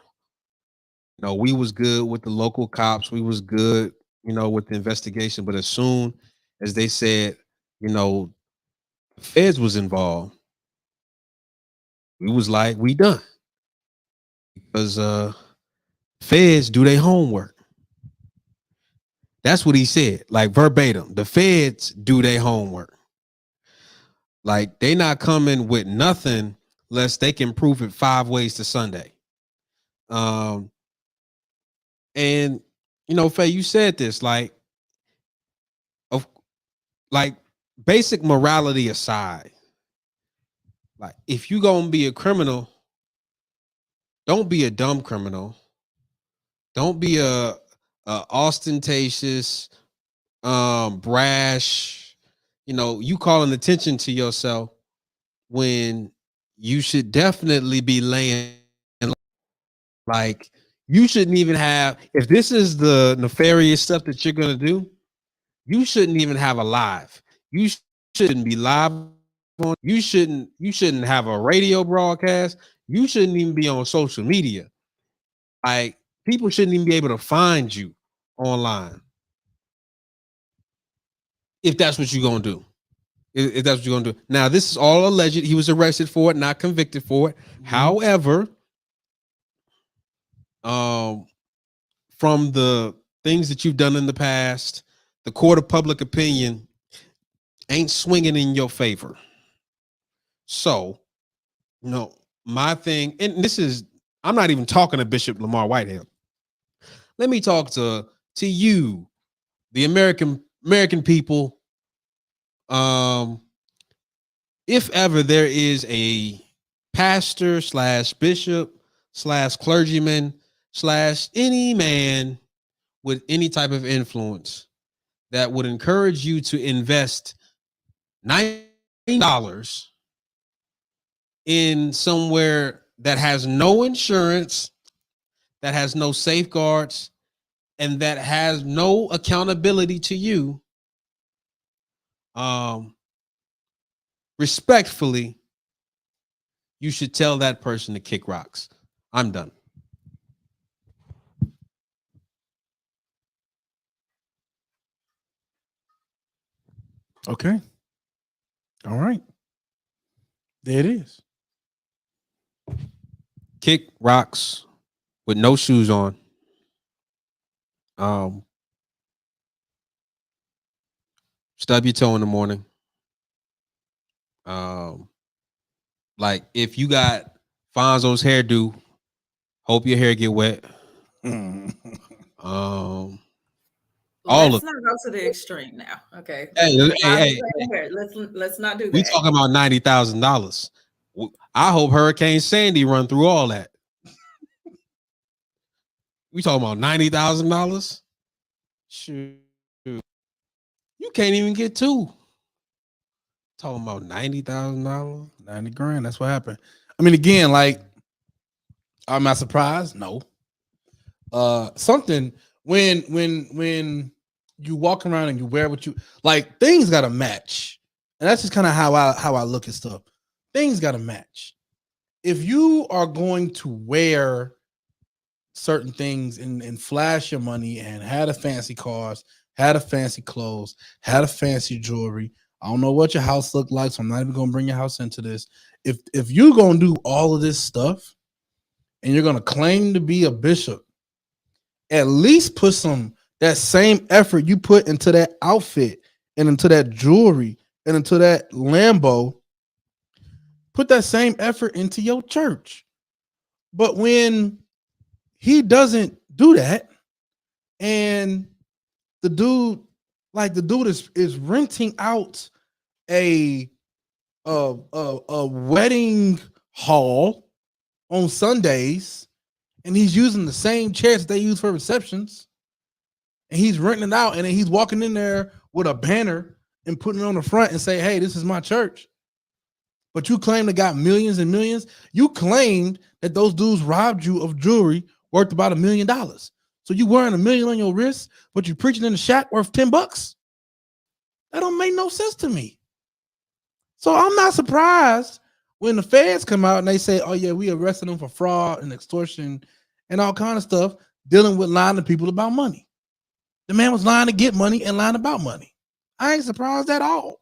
"No, we was good with the local cops. We was good, with the investigation. But as soon as they said, the feds was involved, we was like, we done, because feds do their homework." That's what he said, like verbatim. The feds do their homework. Like, they not coming with nothing unless they can prove it 5 ways to Sunday. And Faye, you said this, like basic morality aside, like, if you gonna be a criminal, don't be a dumb criminal. Don't be a ostentatious, brash, you calling attention to yourself when you should definitely be laying. Like, you shouldn't even have, if this is the nefarious stuff that you're gonna do, you shouldn't even have a live. You shouldn't be live on. You shouldn't have a radio broadcast. You shouldn't even be on social media. Like, people shouldn't even be able to find you online. If that's what you're gonna do. If that's what you're gonna do. Now, this is all alleged. He was arrested for it, not convicted for it. Mm-hmm. However, from the things that you've done in the past, the court of public opinion ain't swinging in your favor. So, my thing, and this is, I'm not even talking to Bishop Lamar Whitehead. Let me talk to you, the American people. If ever there is a pastor / bishop / clergyman / any man with any type of influence that would encourage you to invest $90 in somewhere that has no insurance, that has no safeguards, and that has no accountability to you, respectfully, you should tell that person to kick rocks. I'm done. Okay. All right. There it is. Kick rocks with no shoes on. Stub your toe in the morning. Like, if you got Fonzo's hairdo, hope your hair get wet. Let's not go to the extreme now. Okay. Hey. Let's not do that. We talking about $90,000. I hope Hurricane Sandy run through all that. We talking about $90,000. Shoot, you can't even get two. Talking about $90,000, $90,000. That's what happened. I mean, again, like, am I surprised? No. Something when you walk around and you wear what you like, things got to match, and that's just kind of how I look at stuff. Things got to match. If you are going to wear certain things and flash your money and had a fancy cars, had a fancy clothes, had a fancy jewelry. I don't know what your house looked like, so I'm not even gonna bring your house into this. If you're gonna do all of this stuff and you're gonna claim to be a bishop, at least put some that same effort you put into that outfit and into that jewelry and into that Lambo, put that same effort into your church. But when he doesn't do that, and the dude is renting out a wedding hall on Sundays, and he's using the same chairs they use for receptions, and he's renting it out, and then he's walking in there with a banner and putting it on the front and say, "Hey, this is my church." But you claim they got millions and millions. You claimed that those dudes robbed you of jewelry worth about $1 million. So you wearing $1 million on your wrist, but you preaching in the shack worth $10. That don't make no sense to me. So I'm not surprised when the feds come out and they say, "Oh yeah, we arrested them for fraud and extortion and all kind of stuff, dealing with lying to people about money." The man was lying to get money and lying about money. I ain't surprised at all.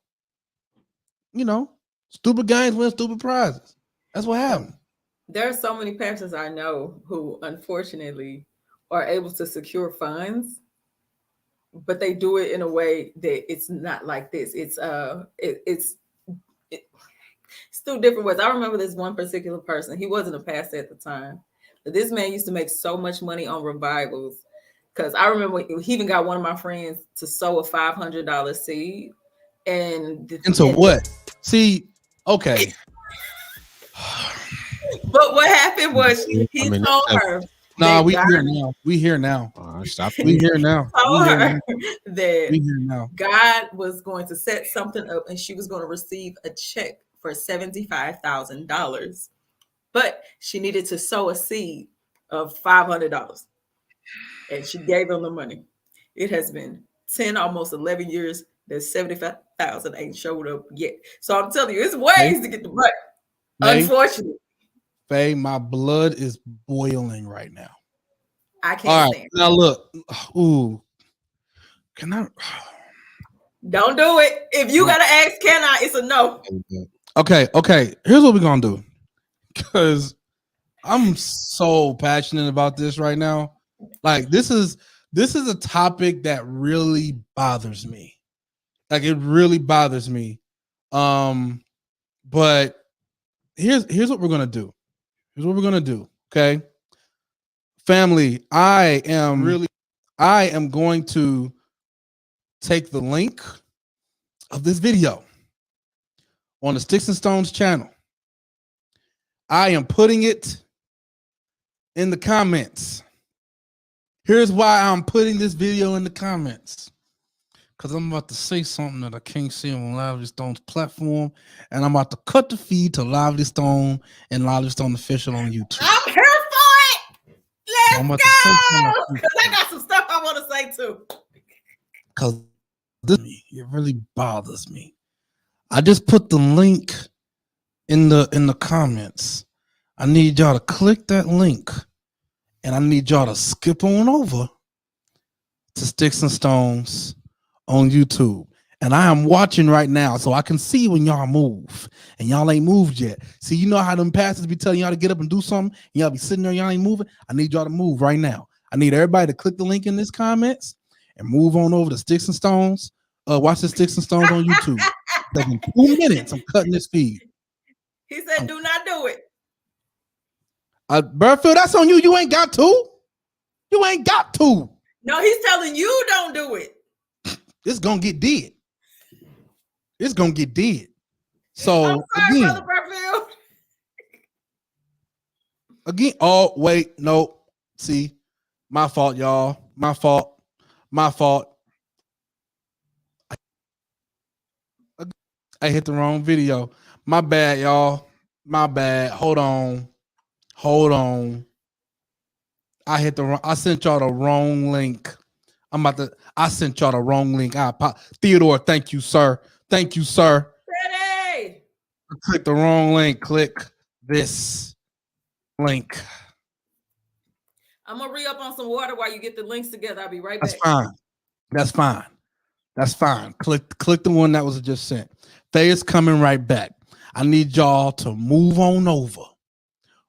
You know, stupid games win stupid prizes. That's what happened. There are so many pastors I know who unfortunately are able to secure funds, but they do it in a way that it's not like this. It's still different ways. I remember this one particular person. He wasn't a pastor at the time, but this man used to make so much money on revivals. Because I remember he even got one of my friends to sow a $500 seed. Into what? See, okay. But what happened was he told her. Nah, we here now. We here now. We here now. Told her that we here now. God was going to set something up, and she was going to receive a check for $75,000, but she needed to sow a seed of $500, and she gave him the money. It has been 10, almost 11 years that 75,000 ain't showed up yet. So I'm telling you, it's ways to get the money. Unfortunately. Faye, my blood is boiling right now. I can't stand it. Now look, ooh, can I? Don't do it. If you gotta ask, can I? It's a no. Okay. Here's what we're gonna do, because I'm so passionate about this right now. Like this is a topic that really bothers me. Like it really bothers me. But here's what we're gonna do. Here's what we're gonna do. Okay, family. I am going to take the link of this video on the Sticks and Stones channel. I am putting it in the comments. Here's why I'm putting this video in the comments. Because I'm about to say something that I can't say on Lively Stone's platform. And I'm about to cut the feed to Lively Stone and Lively Stone Official on YouTube. I'm here for it. Let's go. Because I got some stuff I want to say too. Because it really bothers me. I just put the link in the comments. I need y'all to click that link. And I need y'all to skip on over to Sticks and Stones on YouTube. And I am watching right now, so I can see when y'all move. And y'all ain't moved yet. See, you know how them pastors be telling y'all to get up and do something? And y'all be sitting there, y'all ain't moving? I need y'all to move right now. I need everybody to click the link in this comments and move on over to Sticks and Stones. Watch the Sticks and Stones on YouTube. In 2 minutes, I'm cutting this feed. He said, do not do it. Burfield, that's on you. You ain't got to. You ain't got to. No, he's telling you don't do it. It's gonna get dead. It's gonna get dead. So I'm sorry, Brother Burfield. Again. Oh wait, no. See, my fault, y'all. My fault. I hit the wrong video. My bad, y'all. My bad. Hold on. I sent y'all the wrong link. I sent y'all the wrong link. Theodore, thank you, sir. Thank you, sir. Ready. I clicked the wrong link. Click this link. I'm gonna re-up on some water while you get the links together. I'll be right back. That's fine. Click the one that was just sent. Faye is coming right back. I need y'all to move on over.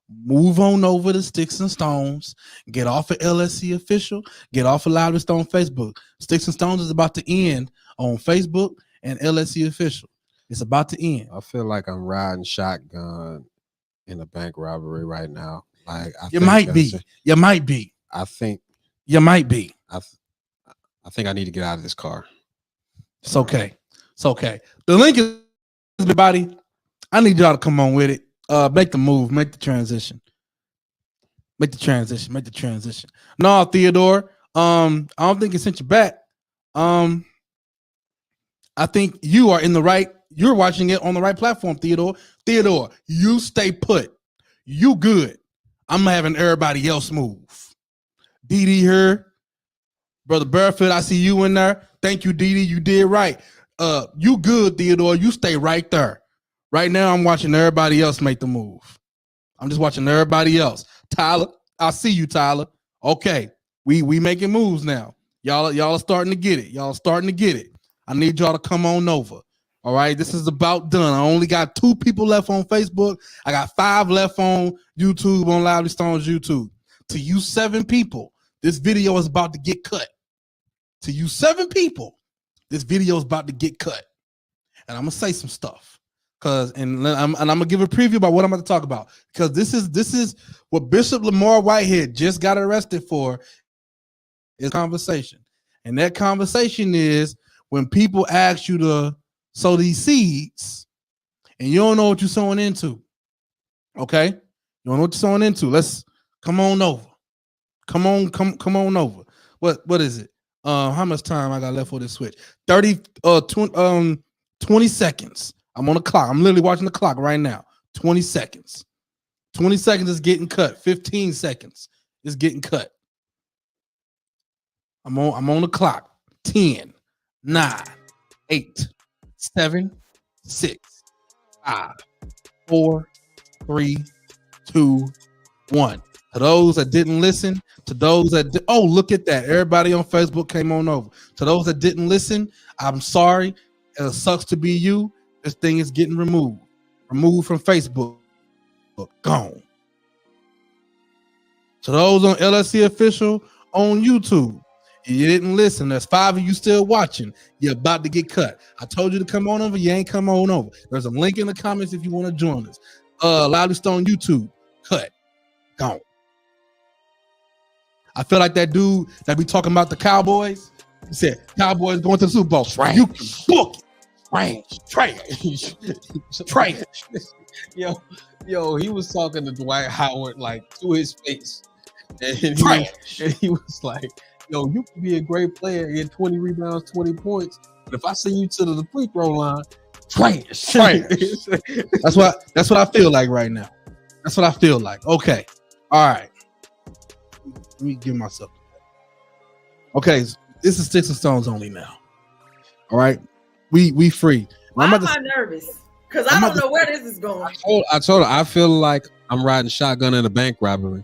move on over to Sticks and Stones. Get off of LSC Official. Get off of Loudly Stone Facebook. Sticks and Stones is about to end on Facebook and LSC Official. It's about to end. I feel like I'm riding shotgun in a bank robbery right now. Like you might be. You might be. I think you might be. I think I need to get out of this car. It's okay. It's okay. The link is everybody. I need y'all to come on with it. Make the move. Make the transition. Make the transition. No, Theodore. I don't think it sent you back. I think you are in the right. You're watching it on the right platform, Theodore. Theodore, you stay put. You good. I'm having everybody else move. Dee here. Brother Barefoot, I see you in there. Thank you, Dee. You did right. You good, Theodore. You stay right there. Right now, I'm watching everybody else make the move. I'm just watching everybody else. Tyler, I see you, Tyler. Okay, we making moves now. Y'all are starting to get it. I need y'all to come on over. All right, this is about done. I only got 2 people left on Facebook. I got 5 left on YouTube, on Loudly Stone's YouTube. To you 7 people, this video is about to get cut. To you 7 people, this video is about to get cut. And I'm gonna say some stuff. I'm gonna give a preview about what I'm going to talk about. Because this is what Bishop Lamar Whitehead just got arrested for, is conversation. And that conversation is when people ask you to sow these seeds and you don't know what you're sowing into. Okay? You don't know what you're sowing into. Let's come on over. Come on over. What is it? How much time I got left for this switch? 20 seconds. I'm on the clock. I'm literally watching the clock right now. 20 seconds. 20 seconds is getting cut. 15 seconds is getting cut. I'm on the clock. 10, 9, 8, 7, 6, 5, 4, 3, 2, 1. To those that didn't listen, to those that look at that. Everybody on Facebook came on over. To those that didn't listen, I'm sorry. It sucks to be you. This thing is getting removed. Removed from Facebook. Gone. To those on LSC Official on YouTube, you didn't listen. There's 5 of you still watching. You're about to get cut. I told you to come on over. You ain't come on over. There's a link in the comments if you want to join us. Loudly Stone YouTube. Cut. Gone. I feel like that dude that be talking about the Cowboys. He said, Cowboys going to the Super Bowl. Trash. You can book it. Trash. Yo, he was talking to Dwight Howard like to his face. And he was like, yo, you can be a great player, get 20 rebounds, 20 points. But if I send you to the free throw line, trash. That's what I feel like right now. That's what I feel like. Okay. All right. Let me give myself. Okay, this is Sticks and Stones only now. All right. We free. Why am I nervous? Because I don't know where this is going. I told her I feel like I'm riding shotgun in a bank robbery.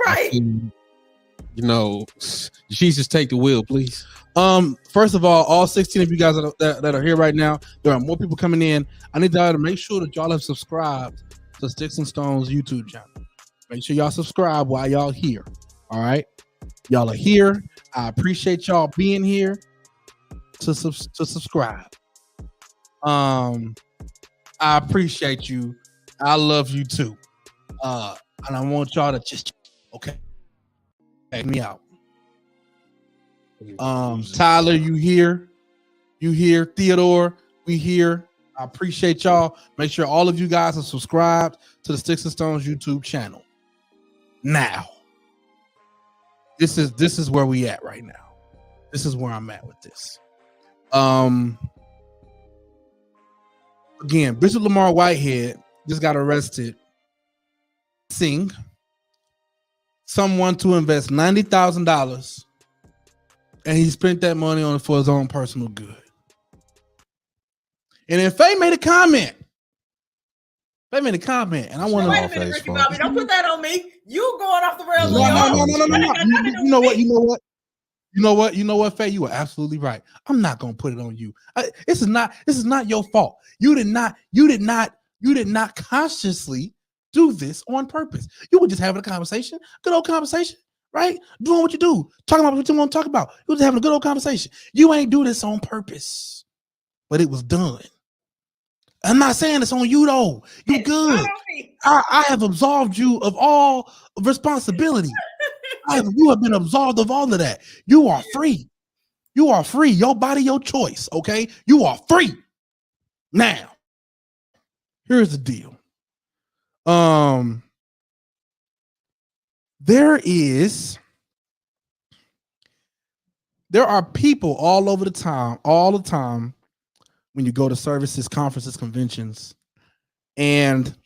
Right. Jesus, take the wheel, please. First of all 16 of you guys that are here right now, there are more people coming in. I need y'all to make sure that y'all have subscribed to Sticks and Stones YouTube channel. Make sure y'all subscribe while y'all here. All right. Y'all are here. I appreciate y'all being here to subscribe. I appreciate you. I love you too. And I want y'all to just check me out. Tyler, you here? Theodore, we here. I appreciate y'all. Make sure all of you guys are subscribed to the Sticks and Stones YouTube channel. Now, this is where we at right now. This is where I'm at with this. Again, Bishop Lamar Whitehead just got arrested. Someone to invest $90,000, and he spent that money on it for his own personal good. And then Faye made a comment. And I want to. Wait a minute, Ricky Bobby, don't put that on me. You going off the rails? No. You know what, Faye? You are absolutely right. I'm not gonna put it on you. This is not your fault. You did not consciously do this on purpose. You were just having a conversation, good old conversation, right? Doing what you do, talking about what you want to talk about. You were just having a good old conversation. You ain't do this on purpose, but it was done. I'm not saying it's on you though. You good. I have absolved you of all responsibility. You have been absolved of all of that. You are free. You are free. Your body, your choice. Okay, you are free. Now, here's the deal. There are people all over the time when you go to services, conferences, conventions, and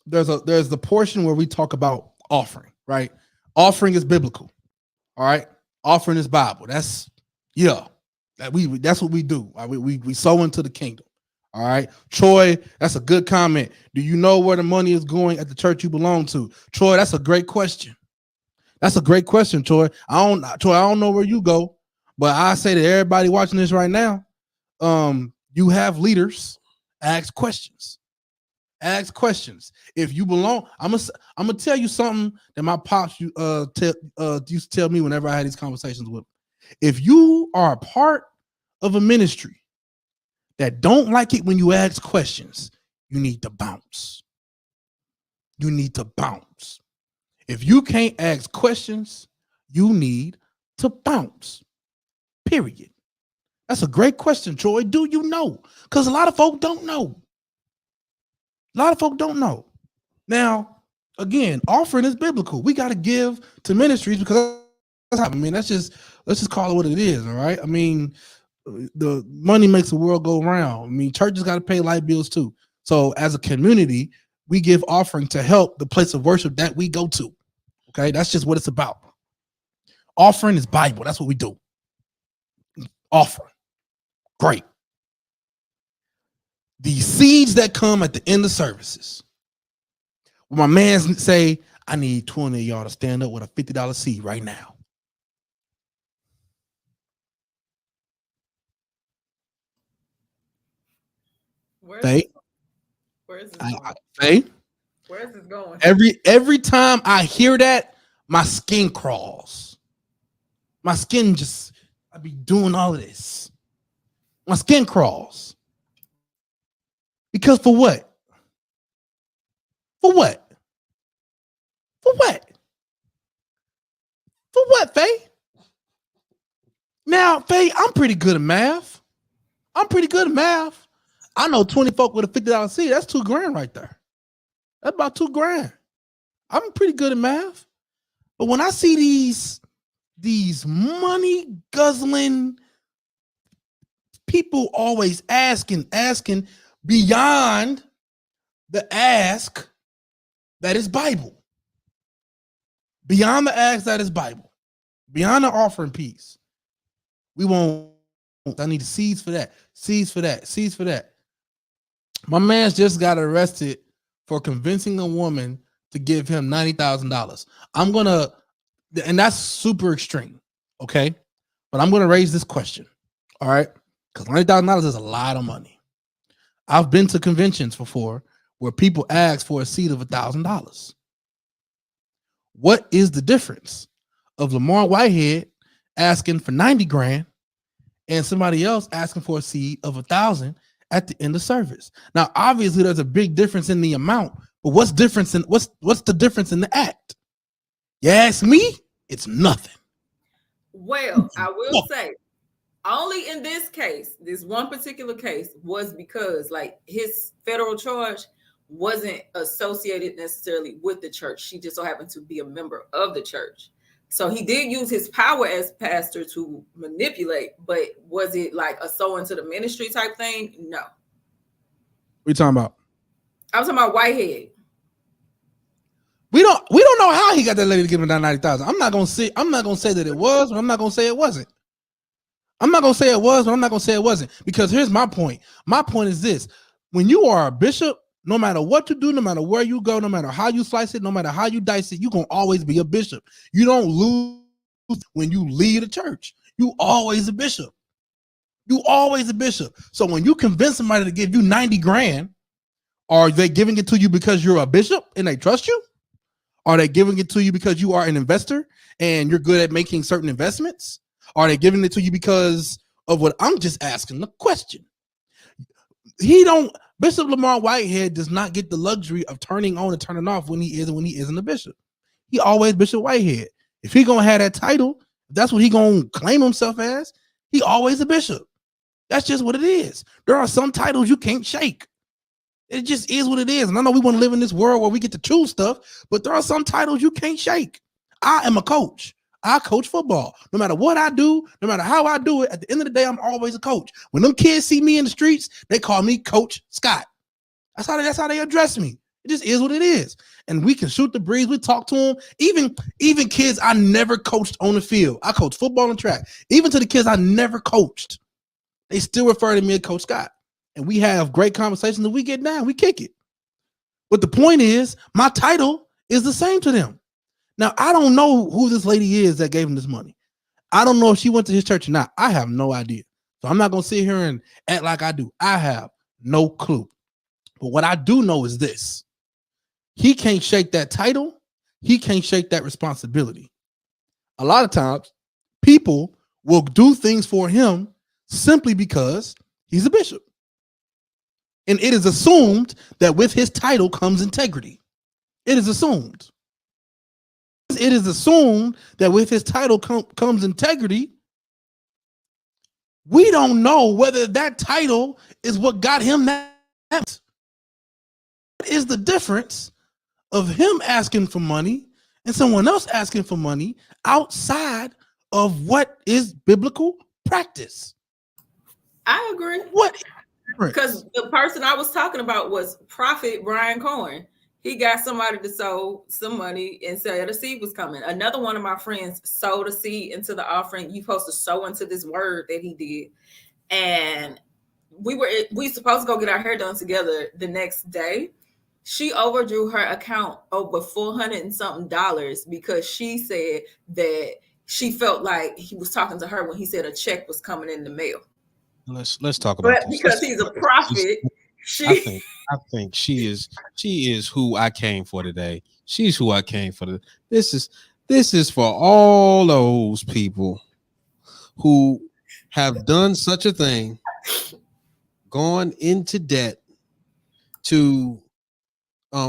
there's the portion where we talk about offering, right? Offering is biblical. All right. Offering is Bible. That's what we do. We sow into the kingdom. All right. Troy, that's a good comment. Do you know where the money is going at the church you belong to? Troy, that's a great question. That's a great question, Troy. I don't know where you go, but I say to everybody watching this right now, you have leaders, ask questions. Ask questions. If you belong, I'm gonna tell you something that my pops used to tell me whenever I had these conversations with him. If you are a part of a ministry that don't like it when you ask questions, you need to bounce. You need to bounce. If you can't ask questions, you need to bounce. Period. That's a great question, Troy. Do you know? Because a lot of folk don't know. A lot of folk don't know. Now, again, offering is biblical. We got to give to ministries because let's just call it what it is. All right. I mean, the money makes the world go round. I mean, churches got to pay light bills too. So as a community, we give offering to help the place of worship that we go to. Okay. That's just what it's about. Offering is Bible. That's what we do. Offering. Great. The seeds that come at the end of services. When my man say, I need 20 of y'all to stand up with a $50 seed right now. Faye? Where is this going? Faye? Where is this going? Every time I hear that, my skin crawls. My skin I be doing all of this. My skin crawls. Because for what? For what? For what? For what, Faye? Now, Faye, I'm pretty good at math. I know 20 folk with a $50 seed. That's $2,000 right there. That's about $2,000. I'm pretty good at math. But when I see these money guzzling people always asking beyond the ask that is Bible. Beyond the ask that is Bible. Beyond the offering piece. I need the seeds for that. Seeds for that. My man's just got arrested for convincing a woman to give him $90,000. And that's super extreme, okay? But I'm gonna raise this question, all right? Because $90,000 is a lot of money. I've been to conventions before where people ask for a seed of $1,000. What is the difference of Lamar Whitehead asking for $90,000 and somebody else asking for a seed of $1,000 at the end of service? Now, obviously, there's a big difference in the amount, but what's the difference in the act? You ask me, it's nothing. Well, I will say, only in this case, this one particular case, was because like his federal charge wasn't associated necessarily with the church. She just so happened to be a member of the church. So he did use his power as pastor to manipulate, but was it like a sow into the ministry type thing? No. What are you talking about? I was talking about Whitehead. We don't know how he got that lady to give him that $90,000. I'm not gonna say that it was, but I'm not gonna say it wasn't. I'm not gonna say it was, but I'm not gonna say it wasn't. Because here's my point. My point is this: when you are a bishop, no matter what you do, no matter where you go, no matter how you slice it, no matter how you dice it, you're gonna always be a bishop. You don't lose when you lead a church. You always a bishop. You always a bishop. So when you convince somebody to give you $90,000, Are they giving it to you because you're a bishop and they trust you? Are they giving it to you because you are an investor and you're good at making certain investments? Are they giving it to you because of what? I'm just asking the question. Bishop Lamar Whitehead does not get the luxury of turning on and turning off when he isn't a bishop. He always Bishop Whitehead. If he gonna have that title, if that's what he gonna claim himself as, he always a bishop. That's just what it is. There are some titles you can't shake. It just is what it is. And I know we want to live in this world where we get to choose stuff, but there are some titles you can't shake. I am a coach. I coach football. No matter what I do, no matter how I do it, at the end of the day, I'm always a coach. When them kids see me in the streets, they call me Coach Scott. That's how they address me. It just is what it is. And we can shoot the breeze. We talk to them. Even kids I never coached on the field. I coach football and track. Even to the kids I never coached, they still refer to me as Coach Scott. And we have great conversations and we get down. We kick it. But the point is, my title is the same to them. Now, I don't know who this lady is that gave him this money. I don't know if she went to his church or not. I have no idea. So I'm not going to sit here and act like I do. I have no clue. But what I do know is this. He can't shake that title. He can't shake that responsibility. A lot of times, people will do things for him simply because he's a bishop. And it is assumed that with his title comes integrity. It is assumed. It is assumed that with his title comes integrity. We don't know whether that title is what got him that. What is the difference of him asking for money and someone else asking for money outside of what is biblical practice? I agree. What? Because the person I was talking about was Prophet Brian Cohen. He got somebody to sow some money and said a seed was coming. Another one of my friends sowed a seed into the offering. You supposed to sow into this word that he did. And we supposed to go get our hair done together the next day. She overdrew her account over $400 and something because she said that she felt like he was talking to her when he said a check was coming in the mail. Let's talk about this. Because he's a prophet. I think she is who I came for today. She's who I came for. This is for all those people who have done such a thing, gone into debt to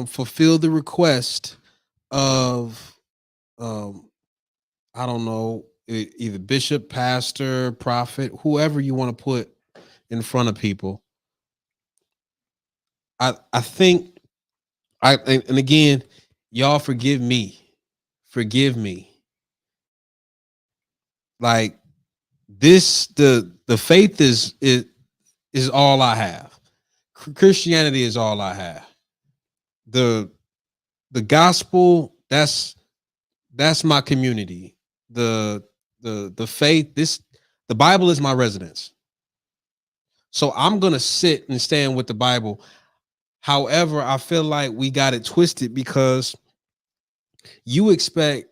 fulfill the request of I don't know, either bishop, pastor, prophet, whoever you want to put in front of people. I think and again, y'all forgive me. Like this, the faith is all I have. Christianity is all I have. The gospel, that's my community. The faith, the Bible is my residence. So I'm gonna sit and stand with the Bible. However, I feel like we got it twisted because you expect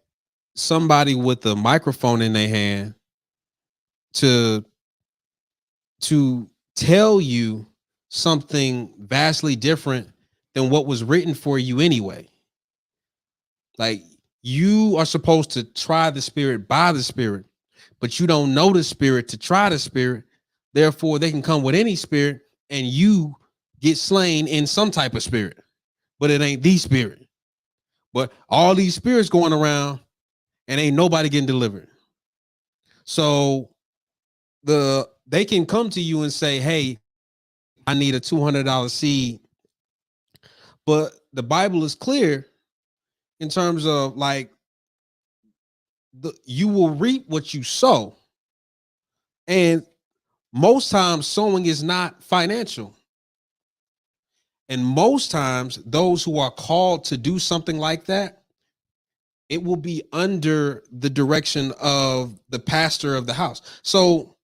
somebody with a microphone in their hand to tell you something vastly different than what was written for you anyway. Like, you are supposed to try the spirit by the spirit, but you don't know the spirit to try the spirit. Therefore, they can come with any spirit and you get slain in some type of spirit, but it ain't the spirit. But all these spirits going around and ain't nobody getting delivered. So they can come to you and say, hey, I need a $200 seed. But the Bible is clear in terms of like, you will reap what you sow. And most times sowing is not financial. And most times those who are called to do something like that, it will be under the direction of the pastor of the house. So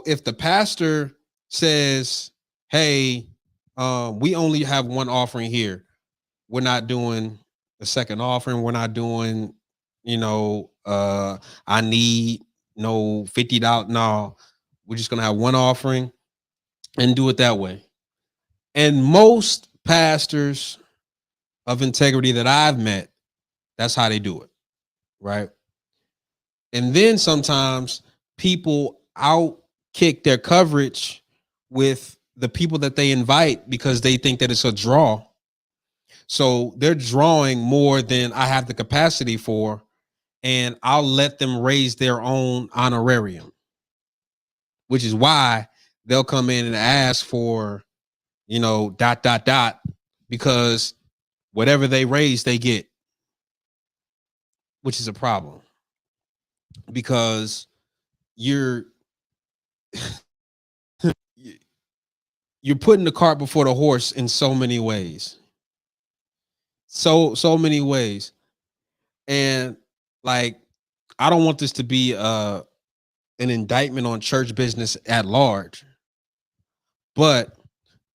if the pastor says, hey, we only have one offering here, we're not doing a second offering, we're not doing, I need no $50. No, we're just gonna have one offering and do it that way. And most pastors of integrity that I've met, that's how they do it, right? And then sometimes people outkick their coverage with the people that they invite because they think that it's a draw. So they're drawing more than I have the capacity for, and I'll let them raise their own honorarium, which is why they'll come in and ask for, dot, because whatever they raise, they get, which is a problem because you're putting the cart before the horse in so many ways. So many ways. And like, I don't want this to be an indictment on church business at large, but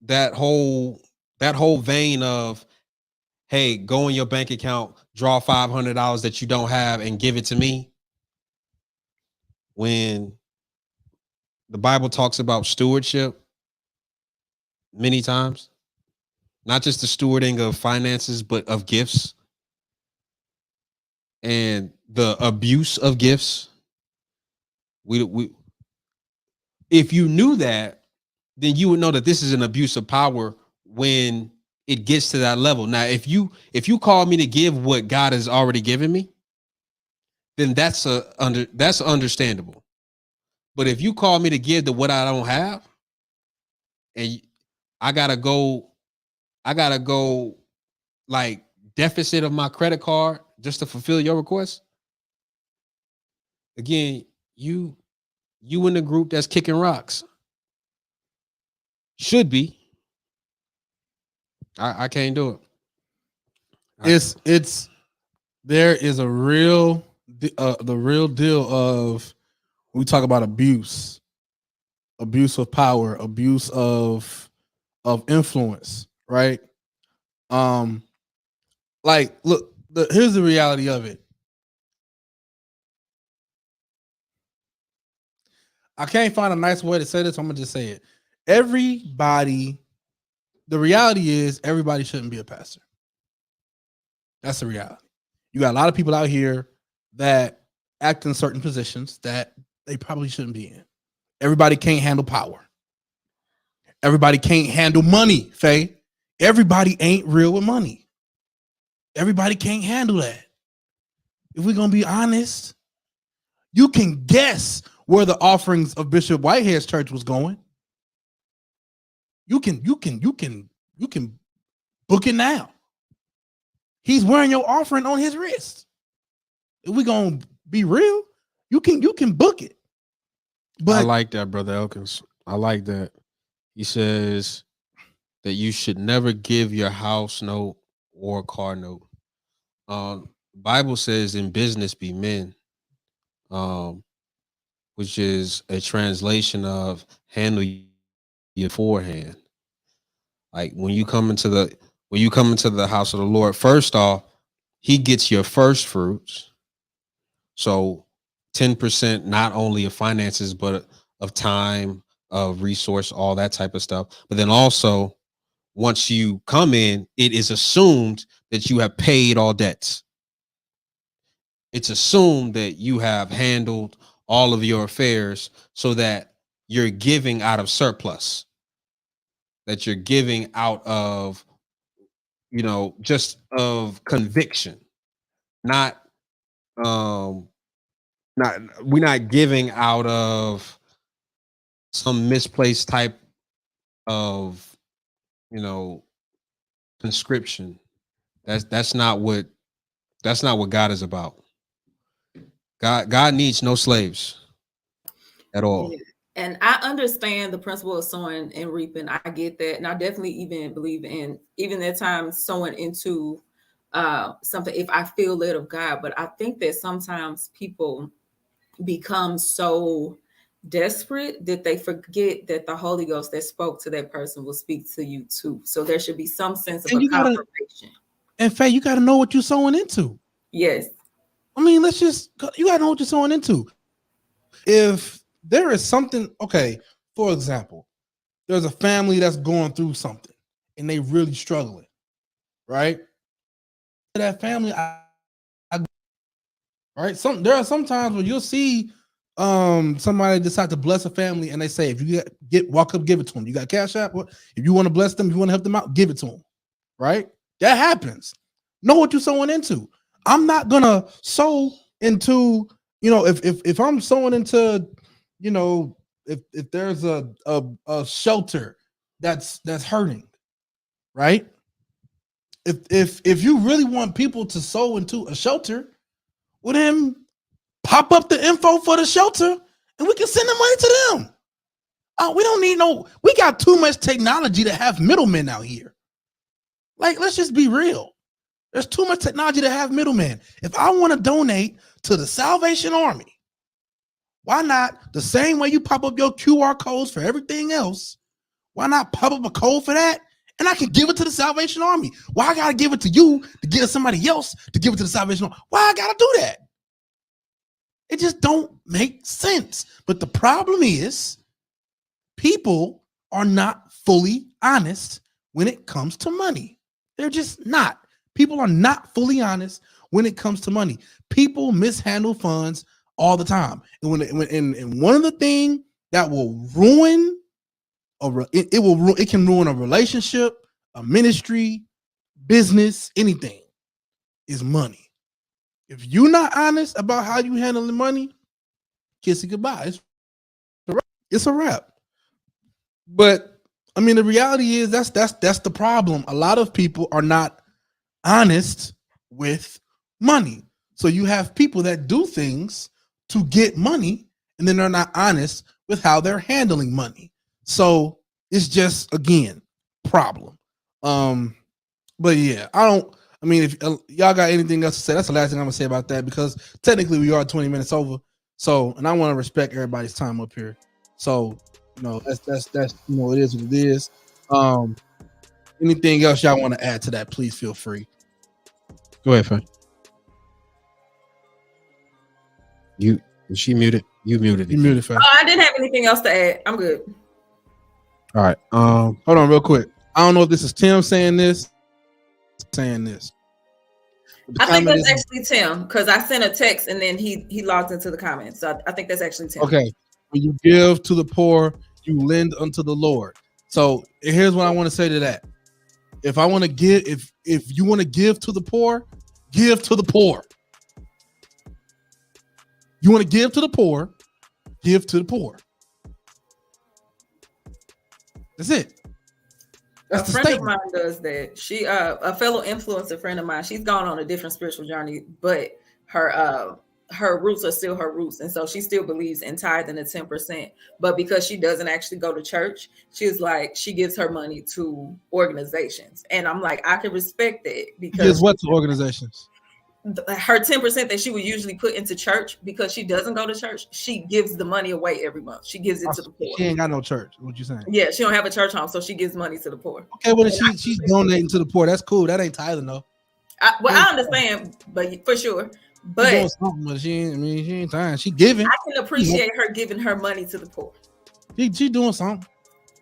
that whole vein of, hey, go in your bank account, draw $500 that you don't have and give it to me. When the Bible talks about stewardship many times, not just the stewarding of finances, but of gifts and the abuse of gifts. We if you knew that, then you would know that this is an abuse of power when it gets to that level. Now, if you call me to give what God has already given me, then that's understandable. But if you call me to give to what I don't have, and I gotta go like deficit of my credit card just to fulfill your request, again, you in the group that's kicking rocks. Should be. I can't do it. It's there is a real the real deal of, we talk about abuse of power, abuse of influence, right? Like, look, here's the reality of it. I can't find a nice way to say this, so I'm gonna just say it. The reality is everybody shouldn't be a pastor. That's the reality. You got a lot of people out here that act in certain positions that they probably shouldn't be in. Everybody can't handle power. Everybody can't handle money, Faye. Everybody ain't real with money. Everybody can't handle that. If we're gonna be honest, you can guess where the offerings of Bishop Whitehead's church was going. You can book it now. He's wearing your offering on his wrist. If we gonna be real, you can book it. But I like that, Brother Elkins. I like that. He says that you should never give your house note or car note. Bible says in business be men, which is a translation of handle your forehand. Like when you come into the house of the Lord, first off, he gets your first fruits. So 10% not only of finances, but of time, of resource, all that type of stuff. But then also, once you come in, it is assumed that you have paid all debts. It's assumed that you have handled all of your affairs so that you're giving out of surplus, that you're giving out of, just of conviction, not we're not giving out of some misplaced type of, conscription. That's not what God is about. God needs no slaves at all. Yeah. And I understand the principle of sowing and reaping. I get that. And I definitely even believe in, even at times, sowing into something if I feel led of God. But I think that sometimes people become so desperate that they forget that the Holy Ghost that spoke to that person will speak to you too. So there should be some sense of a confirmation. And Faye, you got to know what you're sowing into. Yes. I mean, you got to know what you're sowing into. If there is something, okay, for example, there's a family that's going through something and they really struggling, right? That family, right? There are some times when you'll see somebody decide to bless a family, and they say, if you walk up, give it to them. You got Cash App? If you want to bless them, if you want to help them out, give it to them, right? That happens. Know what you're sowing into. I'm not gonna sow into, if I'm sowing into, if there's a shelter that's hurting, right? If you really want people to sow into a shelter, well then pop up the info for the shelter and we can send the money to them. We don't need we got too much technology to have middlemen out here. Like, let's just be real. There's too much technology to have middlemen. If I want to donate to the Salvation Army, why not, the same way you pop up your QR codes for everything else, why not pop up a code for that and I can give it to the Salvation Army? Why I got to give it to you to give it to somebody else to give it to the Salvation Army? Why I got to do that? It just don't make sense. But the problem is people are not fully honest when it comes to money. They're just not. People are not fully honest when it comes to money. People mishandle funds all the time. And one of the things that will ruin it can ruin a relationship, a ministry, business, anything, is money. If you're not honest about how you handle the money, kiss it goodbye. It's a wrap. But I mean, the reality is that's the problem. A lot of people are not honest with money. So you have people that do things to get money, and then they're not honest with how they're handling money. So it's just, again, problem. But yeah, if y'all got anything else to say, that's the last thing I'm gonna say about that, because technically we are 20 minutes over. So, and I want to respect everybody's time up here. So, that's it is what it is. Anything else y'all want to add to that, please feel free. Go ahead, Faye. Is she muted? You muted. You muted, Faye. I didn't have anything else to add. I'm good. All right. Hold on real quick. I don't know if this is Tim saying this. I think that's actually Tim, because I sent a text and then he logged into the comments. So I think that's actually Tim. Okay. When you give to the poor, you lend unto the Lord. So here's what I want to say to that. If I want to give, if you want to give to the poor, give to the poor. You want to give to the poor, give to the poor. That's it. That's a friend of mine does that. She, a fellow influencer friend of mine, she's gone on a different spiritual journey, but her roots are still her roots, and so she still believes in tithing the 10%. But because she doesn't actually go to church, she's like, she gives her money to organizations, and I'm like, I can respect that, because what to organizations? Her 10% that she would usually put into church, because she doesn't go to church, she gives the money away every month. She gives it to the poor. She ain't got no church. What you saying? Yeah, she don't have a church home, so she gives money to the poor. Okay, well, she's donating to the poor. That's cool. That ain't tithing though. I understand, but for sure. But doing something, but she ain't tithing. She giving. I can appreciate her giving her money to the poor. She doing something.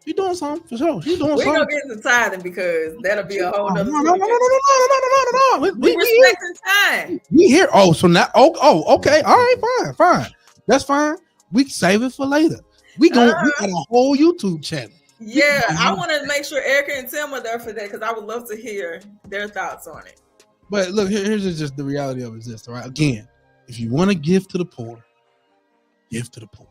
She doing something for sure. She doing something. We're gonna get into tithing, because that'll be a whole nother. No. We respecting time. We here. Oh, so now. Oh, okay. All right, fine. That's fine. We save it for later. We got a whole YouTube channel. Yeah, I want to make sure Erica and Tim are there for that, because I would love to hear their thoughts on it. But look, here's just the reality of it. This, all right. Again, if you want to give to the poor, give to the poor.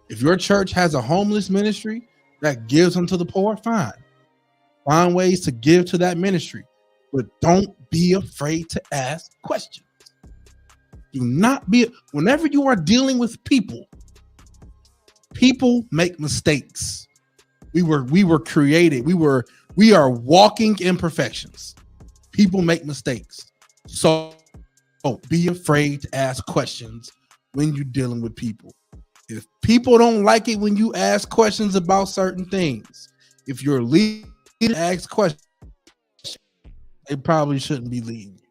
If your church has a homeless ministry that gives them to the poor, fine. Find ways to give to that ministry, but don't be afraid to ask questions. Do not be. Whenever you are dealing with people make mistakes. We were created. We are walking imperfections. People make mistakes. So don't be afraid to ask questions when you're dealing with people. If people don't like it when you ask questions about certain things, if you're leading to ask questions, they probably shouldn't be leading you.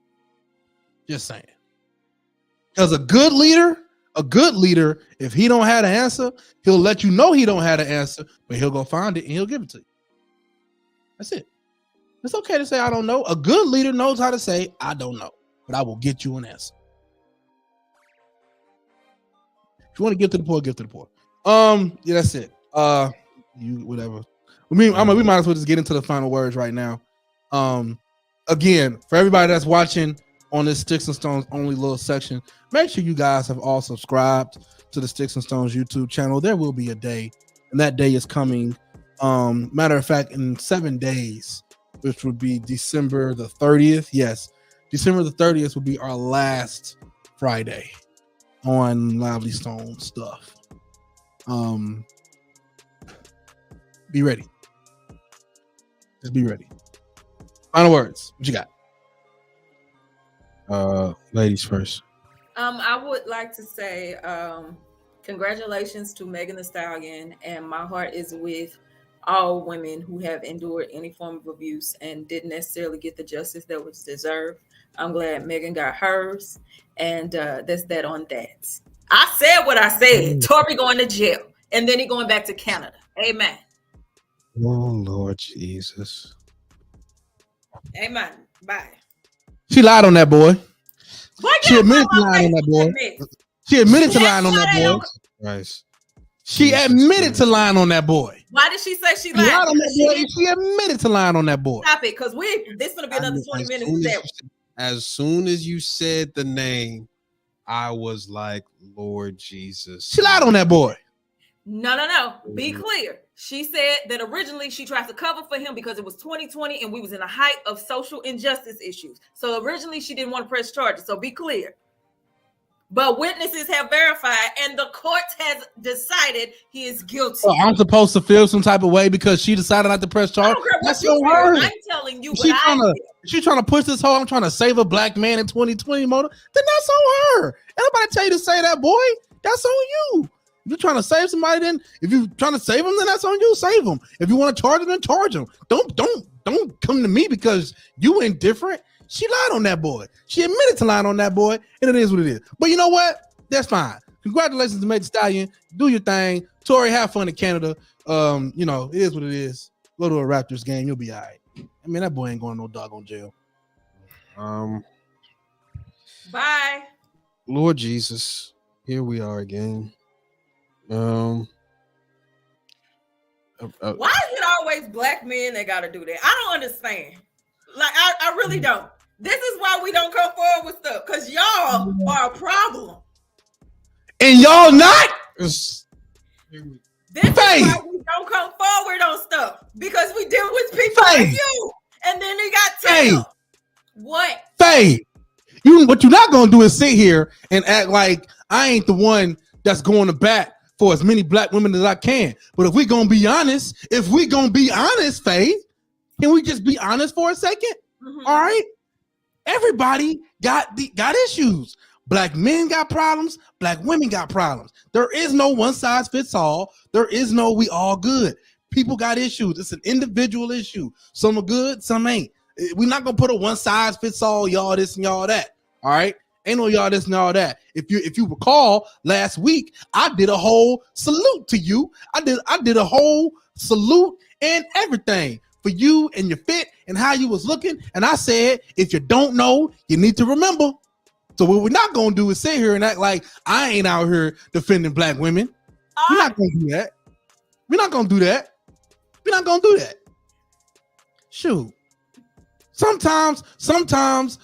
Just saying. Because a good leader, if he don't have an answer, he'll let you know he don't have an answer, but he'll go find it and he'll give it to you. That's it. It's okay to say I don't know. A good leader knows how to say I don't know, but I will get you an answer. If you want to give to the poor, give to the poor. Yeah, that's it. You whatever. We might as well just get into the final words right now. Again, for everybody that's watching on this Sticks and Stones only little section, make sure you guys have all subscribed to the Sticks and Stones YouTube channel. There will be a day, and that day is coming. Matter of fact, in 7 days, which would be December the 30th. Yes, December the 30th will be our last Friday on Lively Stone stuff. Be ready. Just be ready. Final words. What you got? Ladies first. I would like to say congratulations to Megan Thee Stallion, and my heart is with all women who have endured any form of abuse and didn't necessarily get the justice that was deserved. I'm glad Megan got hers, and that's that on that. I said what I said. Tory going to jail, and then he going back to Canada. Amen. Oh, Lord Jesus. Amen. Bye. She lied on that boy. Why She admitted to lying on that boy. She admitted to lying on that boy. Nice. She admitted to lying on that boy. Why did she say she She lied? lied on that boy. She admitted to lying on that boy. Stop it, because this is gonna be another 20 minutes. As soon as you said the name, I was like, Lord Jesus. She lied on that boy. No. Be clear. She said that originally she tried to cover for him because it was 2020 and we was in the height of social injustice issues. So originally she didn't want to press charges. So be clear. But witnesses have verified and the court has decided he is guilty. So I'm supposed to feel some type of way because she decided not to press charges. That's on her. I'm telling you what She's trying to push this whole I'm trying to save a black man in 2020 motor. Then that's on her. Anybody tell you to say that, boy? That's on you. If you're trying to save somebody, then if you're trying to save them, then that's on you. Save them. If you want to charge them, then charge them. Don't come to me because you indifferent. She lied on that boy. She admitted to lying on that boy, and it is what it is. But you know what? That's fine. Congratulations to Megan Thee Stallion. Do your thing. Tory, have fun in Canada. It is what it is. Go to a Raptors game. You'll be all right. I mean, that boy ain't going to no doggone jail. Bye. Lord Jesus. Here we are again. Why is it always black men that got to do that? I don't understand. Like, I really don't. This is why we don't come forward with stuff, because y'all are a problem. And y'all not? This is why we don't come forward on stuff, because we deal with people like you. And then they got tail. What? Faye, what you're not going to do is sit here and act like I ain't the one that's going to bat for as many black women as I can. But if we gonna be honest, Faye, can we just be honest for a second? Mm-hmm. All right. Everybody got issues. Black men got problems, black women got problems. There is no one size fits all. There is no we all good. People got issues. It's an individual issue. Some are good, some ain't. We're not gonna put a one size fits all, y'all this and y'all that. All right. Ain't no y'all this and all that. If you recall, last week I did a whole salute to you. I did a whole salute and everything for you and your fit and how you was looking. And I said, if you don't know, you need to remember. So what we're not gonna do is sit here and act like I ain't out here defending black women. We're not gonna do that. We're not gonna do that. We're not gonna do that. Shoot. Sometimes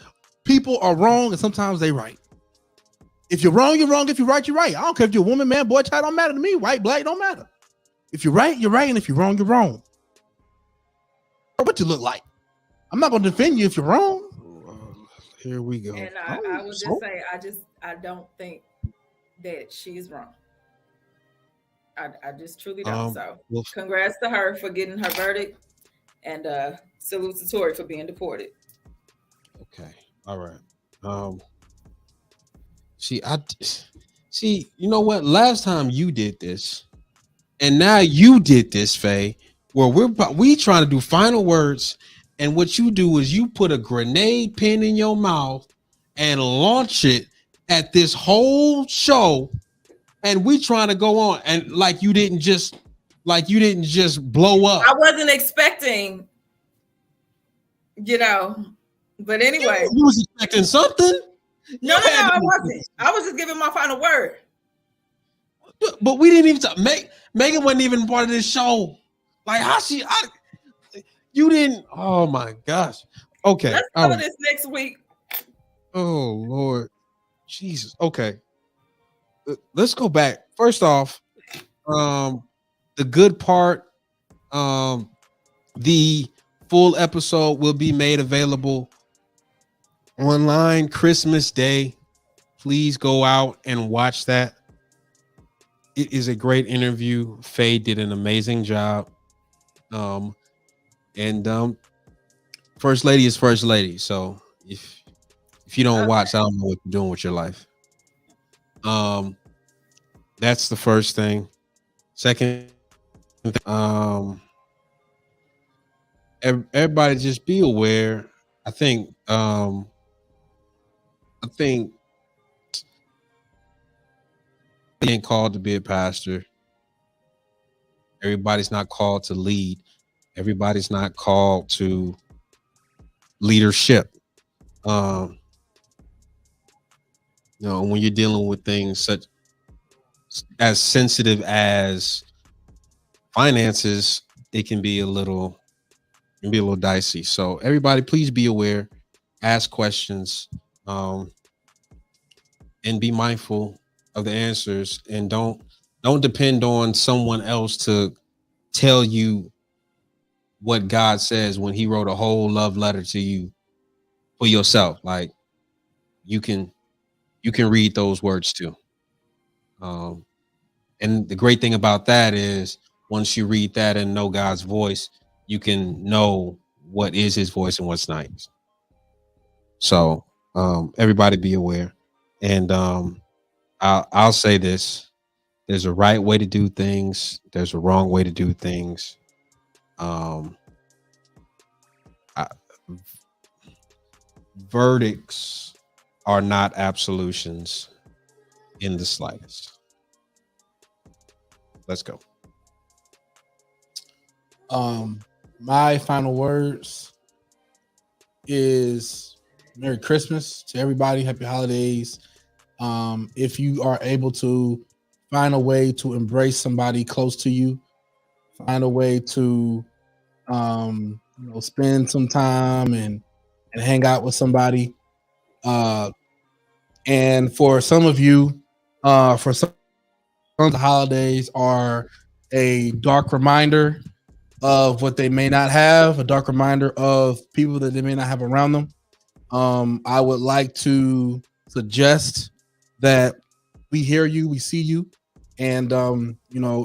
people are wrong and sometimes they right. If you're wrong, you're wrong. If you're right, you're right. I don't care if you're a woman, man, boy, child, don't matter to me. White, black, don't matter. If you're right, you're right. And if you're wrong, you're wrong. What you look like. I'm not going to defend you if you're wrong. Here we go. And I would just say, I don't think that she's wrong. I just truly don't. Congrats to her for getting her verdict, and salute to Tory for being deported. Okay. All right. See, you know what? Last time you did this, and now you did this, Faye, where we trying to do final words, and what you do is you put a grenade pin in your mouth and launch it at this whole show, and we trying to go on, and like you didn't just blow up. I wasn't expecting you know. But anyway, You was expecting something. no, I wasn't. I was just giving my final word. But we didn't even talk. Megan wasn't even part of this show. Like how you didn't. Oh my gosh. Okay. Let's cover this next week. Oh Lord, Jesus. Okay. Let's go back. First off, the good part, the full episode will be made available online Christmas Day. Please go out and watch that. It is a great interview. Faye did an amazing job. And First Lady is First Lady. So if you don't watch, I don't know what you're doing with your life. That's the first thing. Second, everybody just be aware. I think being called to be a pastor. Everybody's not called to lead. Everybody's not called to leadership. When you're dealing with things such as sensitive as finances, it can be a little dicey. So everybody, please be aware, ask questions, and be mindful of the answers, and don't depend on someone else to tell you what God says when he wrote a whole love letter to you for yourself. Like you can read those words too. And the great thing about that is once you read that and know God's voice, you can know what is his voice and what's not. So everybody be aware. And I'll say this: there's a right way to do things. There's a wrong way to do things. Verdicts are not absolutions in the slightest. Let's go. My final words is Merry Christmas to everybody. Happy holidays. If you are able to find a way to embrace somebody close to you, find a way to spend some time and hang out with somebody. And for some of you, for some the holidays are a dark reminder of what they may not have, a dark reminder of people that they may not have around them. I would like to suggest that we hear you, we see you, and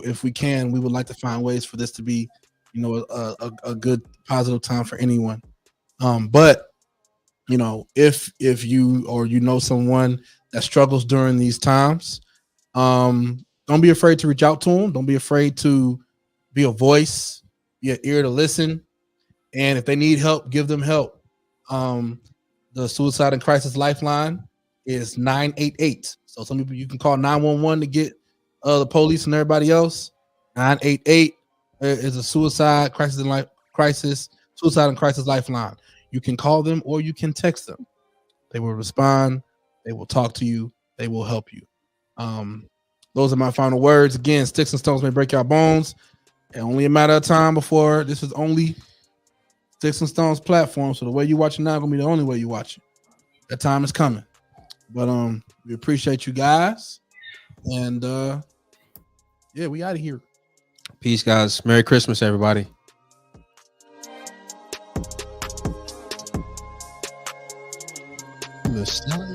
if we can, we would like to find ways for this to be, a good positive time for anyone. But if you or someone that struggles during these times, don't be afraid to reach out to them. Don't be afraid to be a voice, be an ear to listen. And if they need help, give them help. The Suicide and Crisis Lifeline is 988. So some people, you can call 911 to get the police and everybody else. 988 is a Suicide and Crisis Lifeline. You can call them or you can text them. They will respond. They will talk to you. They will help you. Those are my final words. Again, sticks and stones may break your bones. And only a matter of time before this is only Sticks and Stones platform. So the way you watching now is gonna be the only way you watch it. That time is coming. But we appreciate you guys. And we out of here. Peace, guys. Merry Christmas, everybody.